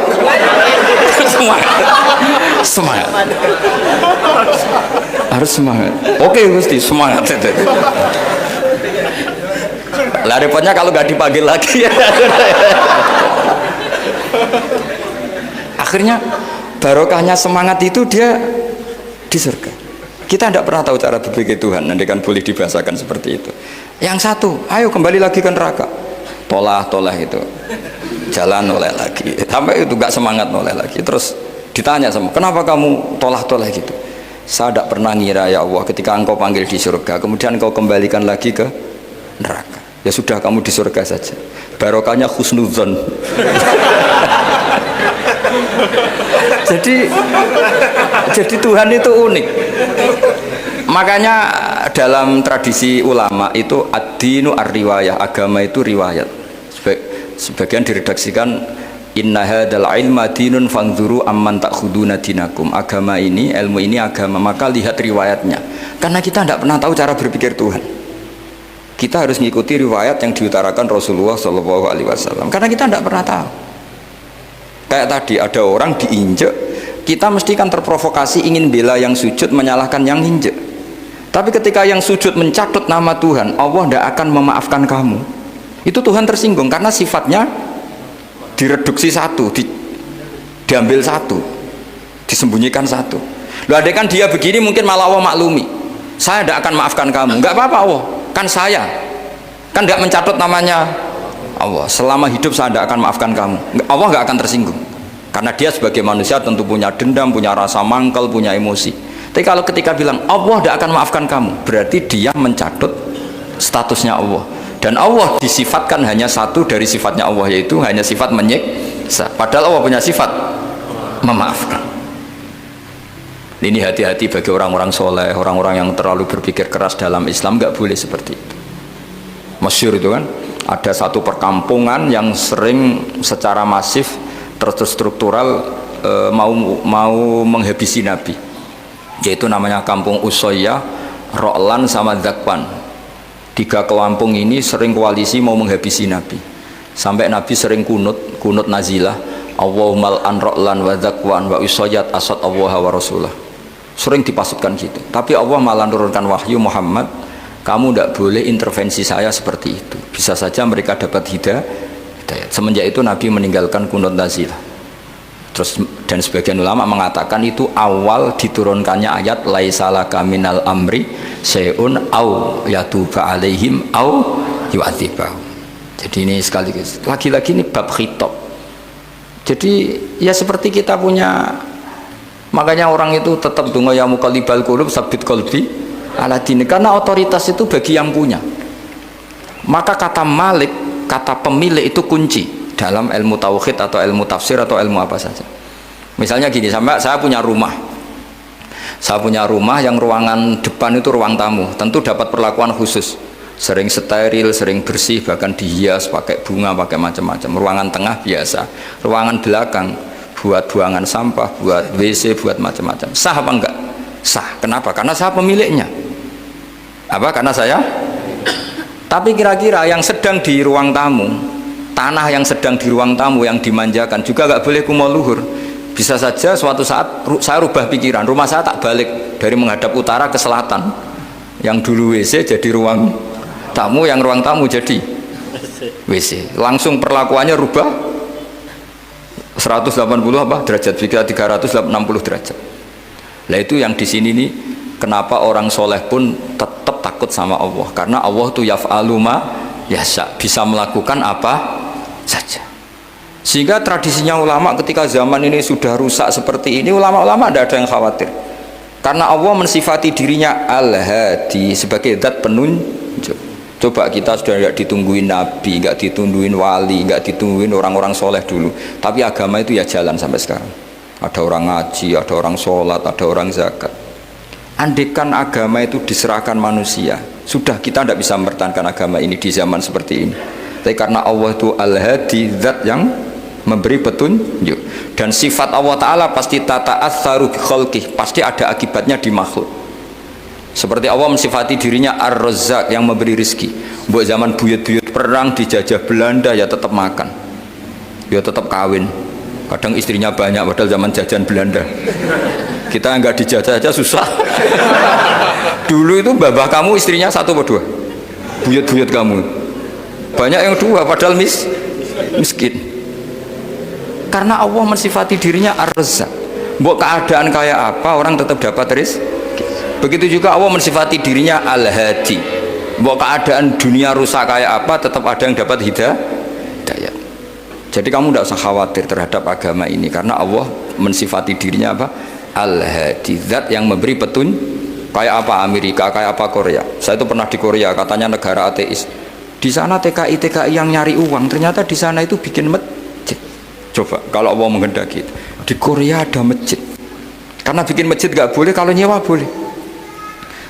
Semangat, harus semangat. Oke Gusti, semangat. Lah repotnya kalau nggak dipanggil lagi. Akhirnya barokahnya semangat itu dia di surga. Kita tidak pernah tahu cara berpikir Tuhan, nanti kan boleh dibahasakan seperti itu. Yang satu, ayo kembali lagi ke neraka, tolah itu, jalan noleh lagi, sampai itu gak semangat noleh lagi. Terus ditanya sama, kenapa kamu tolah gitu? Saya tidak pernah ngira ya Allah, ketika engkau panggil di surga, kemudian engkau kembalikan lagi ke neraka. Ya sudah, kamu di surga saja. Barokahnya husnudzon. jadi Tuhan itu unik. Makanya dalam tradisi ulama itu ad-dinu ar-riwayah, agama itu riwayat. Sebagian diredaksikan inna hadzal ilma dinun fanzuru amman ta'khuduna dinakum. Agama ini, ilmu ini agama, maka lihat riwayatnya. Karena kita tidak pernah tahu cara berpikir Tuhan. Kita harus mengikuti riwayat yang diutarakan Rasulullah SAW. Karena kita tidak pernah tahu. Kayak tadi ada orang diinjek, kita mesti kan terprovokasi ingin bela yang sujud, menyalahkan yang injek. Tapi ketika yang sujud mencatut nama Tuhan, Allah tidak akan memaafkan kamu. Itu Tuhan tersinggung karena sifatnya direduksi satu, diambil satu, disembunyikan satu. Loh, ada kan dia begini mungkin malah Allah maklumi. Saya tidak akan maafkan kamu. Enggak apa-apa Allah, kan saya kan tidak mencatut namanya Allah. Selama hidup saya tidak akan maafkan kamu. Allah nggak akan tersinggung karena dia sebagai manusia tentu punya dendam, punya rasa mangkel, punya emosi. Tapi kalau ketika bilang Allah tidak akan maafkan kamu, berarti dia mencatut statusnya Allah. Dan Allah disifatkan hanya satu dari sifatnya Allah, yaitu hanya sifat menyiksa. Padahal Allah punya sifat memaafkan. Ini hati-hati bagi orang-orang soleh, orang-orang yang terlalu berpikir keras dalam Islam, nggak boleh seperti itu. Masyhur itu kan, ada satu perkampungan yang sering secara masif terstruktural mau menghabisi Nabi, yaitu namanya kampung Usoyyah, Ro'lan sama Zakwan. 3 kampung ini sering koalisi mau menghabisi Nabi, sampai Nabi sering kunut nazilah, Allahumma an Ro'lan wa Zakwan wa Usoyyat asad Allah wa Rasulah. Sering dipasutkan gitu, tapi Allah malah turunkan wahyu, Muhammad kamu tidak boleh intervensi saya seperti itu, bisa saja mereka dapat hidayah. Semenjak itu Nabi meninggalkan kunut nazilah. Terus dan sebagian ulama mengatakan itu awal diturunkannya ayat laisalaka minal amri syai'un au yatuba alaihim au yu'adzibahum. Jadi ini sekaligus lagi-lagi ini bab khitab. Jadi ya seperti kita punya, makanya orang itu tetap donga ya muqallibal qulub sabit qalbi ala dini, karena otoritas itu bagi yang punya. Maka kata malik, kata pemilik itu kunci dalam ilmu tauhid atau ilmu tafsir atau ilmu apa saja. Misalnya gini, sampai saya punya rumah yang ruangan depan itu ruang tamu, tentu dapat perlakuan khusus, sering steril, sering bersih, bahkan dihias pakai bunga, pakai macam-macam. Ruangan tengah biasa, ruangan belakang buat buangan sampah, buat WC, buat macam-macam. Sah apa enggak? Sah. Kenapa? Karena saya pemiliknya. Apa? Karena saya. Tapi kira-kira yang sedang di ruang tamu, tanah yang sedang di ruang tamu yang dimanjakan juga nggak boleh kumo luhur. Bisa saja suatu saat saya rubah pikiran, rumah saya tak balik dari menghadap utara ke selatan. Yang dulu WC jadi ruang tamu, yang ruang tamu jadi WC. Langsung perlakuannya rubah 180 apa derajat, 360 derajat. Lah itu yang di sini nih, kenapa orang soleh pun tetap takut sama Allah, karena Allah tuh yaf'alu ma yasha, bisa melakukan apa saja. Sehingga tradisinya ulama ketika zaman ini sudah rusak seperti ini, ulama-ulama tidak ada yang khawatir, karena Allah mensifati dirinya Al-Hadi sebagai zat penunjuk. Coba kita sudah tidak ditungguin nabi, nggak ditungguin wali, nggak ditungguin orang-orang soleh dulu, tapi agama itu ya jalan sampai sekarang. Ada orang ngaji, ada orang sholat, ada orang zakat. Andaikan agama itu diserahkan manusia, sudah kita tidak bisa mempertahankan agama ini di zaman seperti ini. Tapi karena Allah itu Al-Hadi, zat yang memberi petunjuk, dan sifat Allah Ta'ala pasti tata'atsaru bi khalqih, pasti ada akibatnya di makhluk. Seperti Allah mensifati dirinya Ar-Razzaq, yang memberi rizki. Buat zaman buyut-buyut perang dijajah Belanda ya tetap makan, ya tetap kawin. Kadang istrinya banyak padahal zaman jajan Belanda. Kita nggak dijajah aja susah. Dulu itu babah kamu istrinya satu atau dua, buyut-buyut kamu banyak yang dua padahal miskin. Karena Allah mensifati dirinya Ar-Razzaq. Mbok keadaan kayak apa orang tetap dapat rezeki. Begitu juga Allah mensifati dirinya Al-Hadi. Mbok keadaan dunia rusak kayak apa tetap ada yang dapat hidayah. Jadi kamu tidak usah khawatir terhadap agama ini, karena Allah mensifati dirinya apa? Al-Hadi, zat yang memberi petunjuk. Kayak apa Amerika, kayak apa Korea. Saya itu pernah di Korea, katanya negara ateis. Di sana TKI yang nyari uang, ternyata di sana itu bikin masjid. Coba kalau Allah menghendaki, di Korea ada masjid. Karena bikin masjid nggak boleh, kalau nyewa boleh.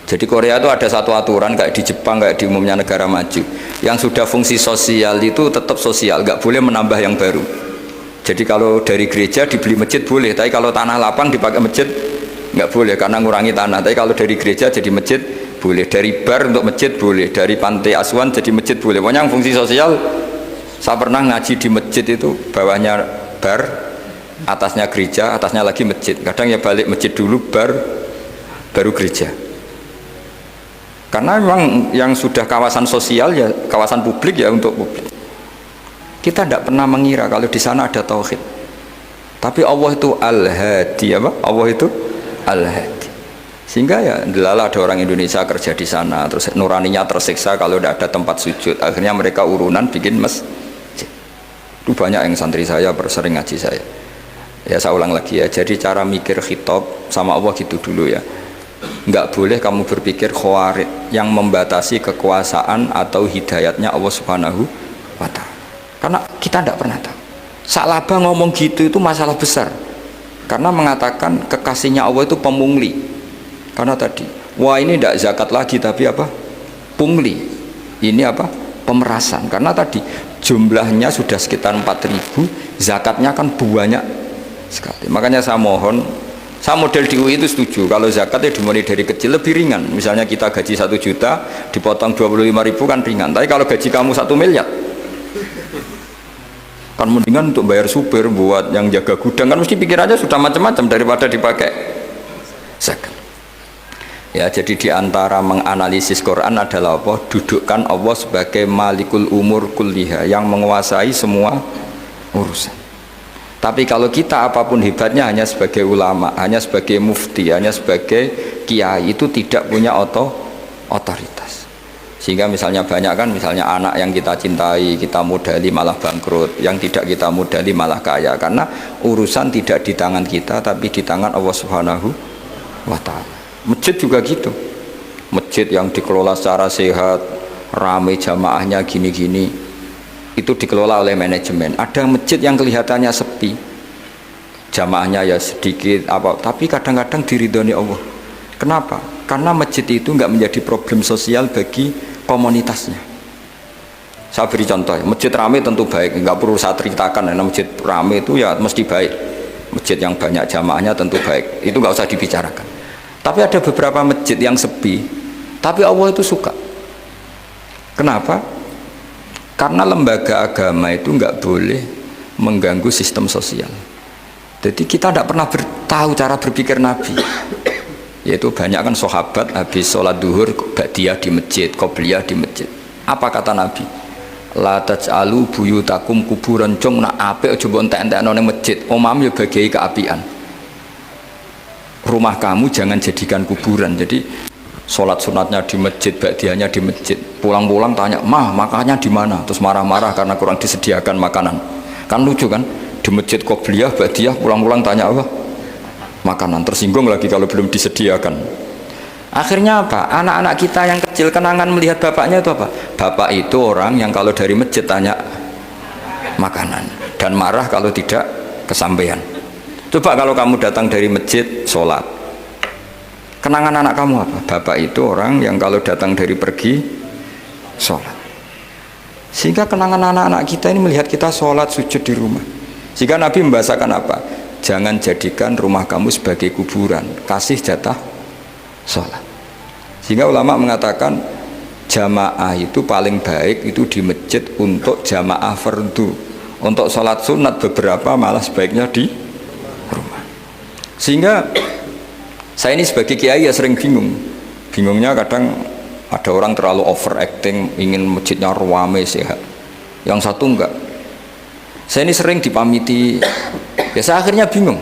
Jadi Korea itu ada satu aturan kayak di Jepang, kayak di umumnya negara maju, yang sudah fungsi sosial itu tetap sosial, nggak boleh menambah yang baru. Jadi kalau dari gereja dibeli masjid boleh, tapi kalau tanah lapang dipakai masjid nggak boleh karena ngurangi tanah. Tapi kalau dari gereja jadi masjid boleh, dari bar untuk masjid boleh, dari pantai asuhan jadi masjid boleh. Pokoknya yang fungsi sosial. Saya pernah ngaji di masjid itu, bawahnya bar, atasnya gereja, atasnya lagi masjid. Kadang ya balik masjid dulu, bar, baru gereja. Karena memang yang sudah kawasan sosial ya kawasan publik ya untuk publik. Kita tidak pernah mengira kalau di sana ada tauhid. Tapi Allah itu Al-Hadi, apa? Allah itu Al-Hadi. Sehingga ya delala ada orang Indonesia kerja di sana, terus nuraninya tersiksa kalau tidak ada tempat sujud. Akhirnya mereka urunan bikin masjid. Itu banyak yang santri saya bersering ngaji saya. Ya saya ulang lagi ya. Jadi cara mikir khitab sama Allah gitu dulu ya. Enggak boleh kamu berpikir khawarid yang membatasi kekuasaan atau hidayatnya Allah Subhanahu wa ta'ala. Karena kita tidak pernah tahu. Salaba ngomong gitu itu masalah besar. Karena mengatakan kekasihnya Allah itu pemungli. Karena tadi, wah ini tidak zakat lagi tapi apa? Pungli. Ini apa? Pemerasan. Karena tadi jumlahnya sudah sekitar 4.000, zakatnya kan banyak sekali. Makanya saya mohon, saya model di UI itu setuju kalau zakatnya dimulai dari kecil lebih ringan. Misalnya kita gaji 1 juta dipotong 25.000 kan ringan. Tapi kalau gaji kamu 1 miliar kan mendingan untuk bayar supir, buat yang jaga gudang, kan mesti pikir aja sudah macam-macam daripada dipakai zakat. Ya, jadi diantara menganalisis Quran adalah apa? Dudukkan Allah sebagai malikul umur kulliha, yang menguasai semua urusan. Tapi kalau kita apapun hebatnya hanya sebagai ulama, hanya sebagai mufti, hanya sebagai kiai, itu tidak punya otoritas. Sehingga misalnya banyak kan, misalnya anak yang kita cintai, kita modali malah bangkrut, yang tidak kita modali malah kaya, karena urusan tidak di tangan kita tapi di tangan Allah Subhanahu wa ta'ala. Masjid juga gitu, masjid yang dikelola secara sehat, ramai jamaahnya gini-gini, itu dikelola oleh manajemen. Ada masjid yang kelihatannya sepi, jamaahnya ya sedikit apa, tapi kadang-kadang diridhoni Allah. Kenapa? Karena masjid itu nggak menjadi problem sosial bagi komunitasnya. Saya beri contoh, masjid ramai tentu baik, nggak perlu saya ceritakan, karena masjid ramai itu ya mesti baik. Masjid yang banyak jamaahnya tentu baik, itu nggak usah dibicarakan. Tapi ada beberapa masjid yang sepi, tapi Allah itu suka. Kenapa? Karena lembaga agama itu nggak boleh mengganggu sistem sosial. Jadi kita tidak pernah tahu cara berpikir Nabi. Yaitu banyak kan sahabat habis sholat duhur ba'diyah di masjid, qobliyah di masjid. Apa kata Nabi? La taj'alu buyutakum kuburan, cung nak apik aja mbok entek-entekno ning masjid. Omam ya bagai keapian. Rumah kamu jangan jadikan kuburan. Jadi sholat sunatnya di masjid, ba'diyahnya di masjid. Pulang-pulang tanya, "Mah, makannya di mana?" Terus marah-marah karena kurang disediakan makanan. Kan lucu kan? Di masjid qobliyah, ba'diyah, pulang-pulang tanya apa? Makanan. Tersinggung lagi kalau belum disediakan. Akhirnya apa? Anak-anak kita yang kecil kenangan melihat bapaknya itu apa? Bapak itu orang yang kalau dari masjid tanya makanan dan marah kalau tidak kesampaian. Coba kalau kamu datang dari masjid sholat, kenangan anak kamu apa? Bapak itu orang yang kalau datang dari pergi sholat. Sehingga kenangan anak-anak kita ini melihat kita sholat sujud di rumah. Sehingga Nabi membahasakan apa? Jangan jadikan rumah kamu sebagai kuburan, kasih jatah sholat. Sehingga ulama mengatakan jamaah itu paling baik itu di masjid untuk jamaah fardu. Untuk sholat sunat beberapa malah sebaiknya di rumah. Sehingga saya ini sebagai kiai ya sering bingung. Bingungnya kadang ada orang terlalu overacting, ingin masjidnya ruame sehat. Yang satu enggak. Saya ini sering dipamiti. Ya saya akhirnya bingung.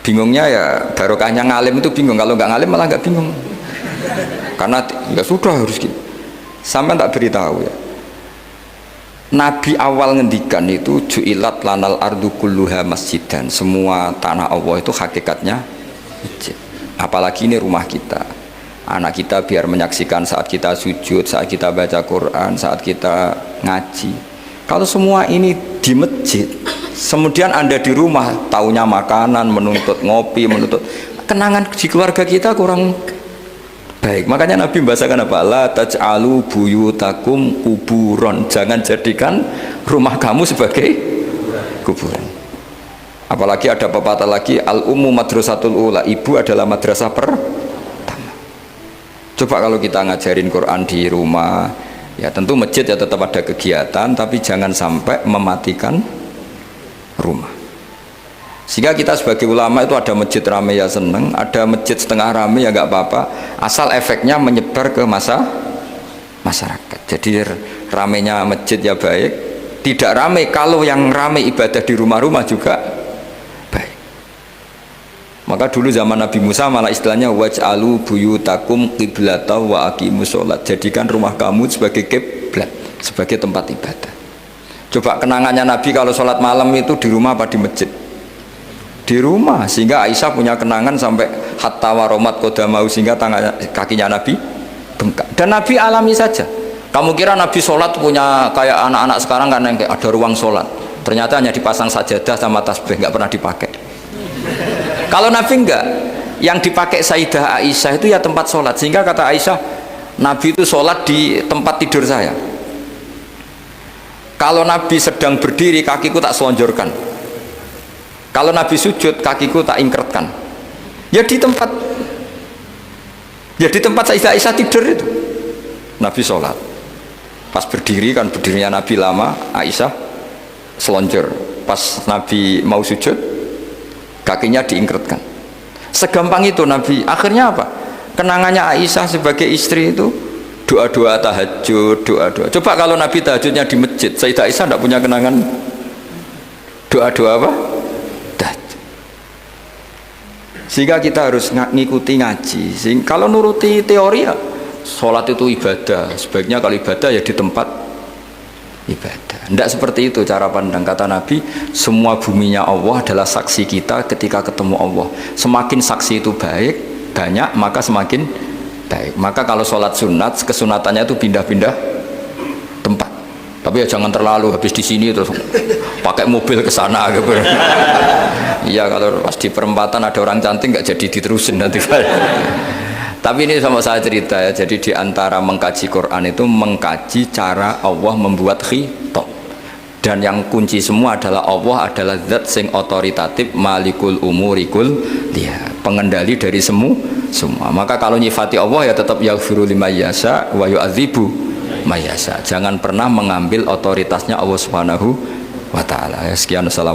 Bingungnya ya barokahnya ngalim itu bingung. Kalau enggak ngalim malah enggak bingung. Karena ya sudah harus gitu. Sampai tak beritahu ya. Nabi awal ngendikan itu ju'ilat lanal ardu kulluha masjidan. Semua tanah Allah itu hakikatnya masjid. Apalagi ini rumah kita. Anak kita biar menyaksikan saat kita sujud, saat kita baca Quran, saat kita ngaji. Kalau semua ini di masjid, kemudian Anda di rumah taunya makanan, menuntut ngopi, menuntut kenangan di keluarga kita kurang baik. Makanya Nabi membahasakan apa? La taj'alu buyutakum kuburon. Jangan jadikan rumah kamu sebagai kuburan. Apalagi ada pepatah lagi, al-ummu madrasatul ula, ibu adalah madrasah pertama. Coba kalau kita ngajarin Quran di rumah, ya tentu masjid ya tetap ada kegiatan, tapi jangan sampai mematikan rumah. Sehingga kita sebagai ulama itu ada masjid rame ya seneng, ada masjid setengah rame ya nggak apa-apa, asal efeknya menyebar ke masyarakat. Jadi ramenya masjid ya baik, tidak rame kalau yang rame ibadah di rumah-rumah juga baik. Maka dulu zaman Nabi Musa malah istilahnya waj'alu buyutakum qiblata wa aqimus sholat. Jadikan rumah kamu sebagai kiblat, sebagai tempat ibadah. Coba kenangannya Nabi kalau sholat malam itu di rumah apa di masjid? Di rumah. Sehingga Aisyah punya kenangan sampai hatta waromat qodamau, sehingga kakinya Nabi bengkak. Dan Nabi alami saja. Kamu kira Nabi sholat punya kayak anak-anak sekarang kan yang ada ruang sholat, ternyata hanya dipasang sajadah sama tasbih, nggak pernah dipakai. Kalau Nabi enggak, yang dipakai Sayyidah Aisyah itu ya tempat sholat. Sehingga kata Aisyah, Nabi itu sholat di tempat tidur saya. Kalau Nabi sedang berdiri, kakiku tak selonjorkan. Kalau Nabi sujud, kakiku tak ingkretkan. Ya di tempat Sayyidah Aisyah tidur itu Nabi sholat. Pas berdiri kan berdirinya Nabi lama, Aisyah selonjor. Pas Nabi mau sujud, kakinya diingkretkan. Segampang itu Nabi. Akhirnya apa? Kenangannya Aisyah sebagai istri itu doa-doa tahajud, doa-doa. Coba kalau Nabi tahajudnya di masjid, Sayyidah Aisyah tidak punya kenangan doa-doa apa? Tahajud. Sehingga kita harus ngikuti ngaji. Sehingga kalau nuruti teori ya sholat itu ibadah. Sebaiknya kalau ibadah ya di tempat ibadah. Tidak seperti itu cara pandang. Kata Nabi, semua buminya Allah adalah saksi kita ketika ketemu Allah. Semakin saksi itu banyak, maka semakin baik. Maka kalau sholat sunat, kesunatannya itu pindah-pindah tempat. Tapi ya jangan terlalu habis di sini terus pakai mobil ke sana gitu. Iya, kalau pas di perempatan ada orang cantik nggak jadi diterusin nanti. Tapi ini sama saya cerita ya. Jadi di antara mengkaji Quran itu mengkaji cara Allah membuat khitab. Dan yang kunci semua adalah Allah adalah zat sing otoritatif, malikul umurikul dia, pengendali dari semua. Maka kalau nyifati Allah ya tetap yaghfiru liman yasha wa yu'adzibu mayasa. Jangan pernah mengambil otoritasnya Allah Subhanahu wa taala. Sekian, assalamualaikum.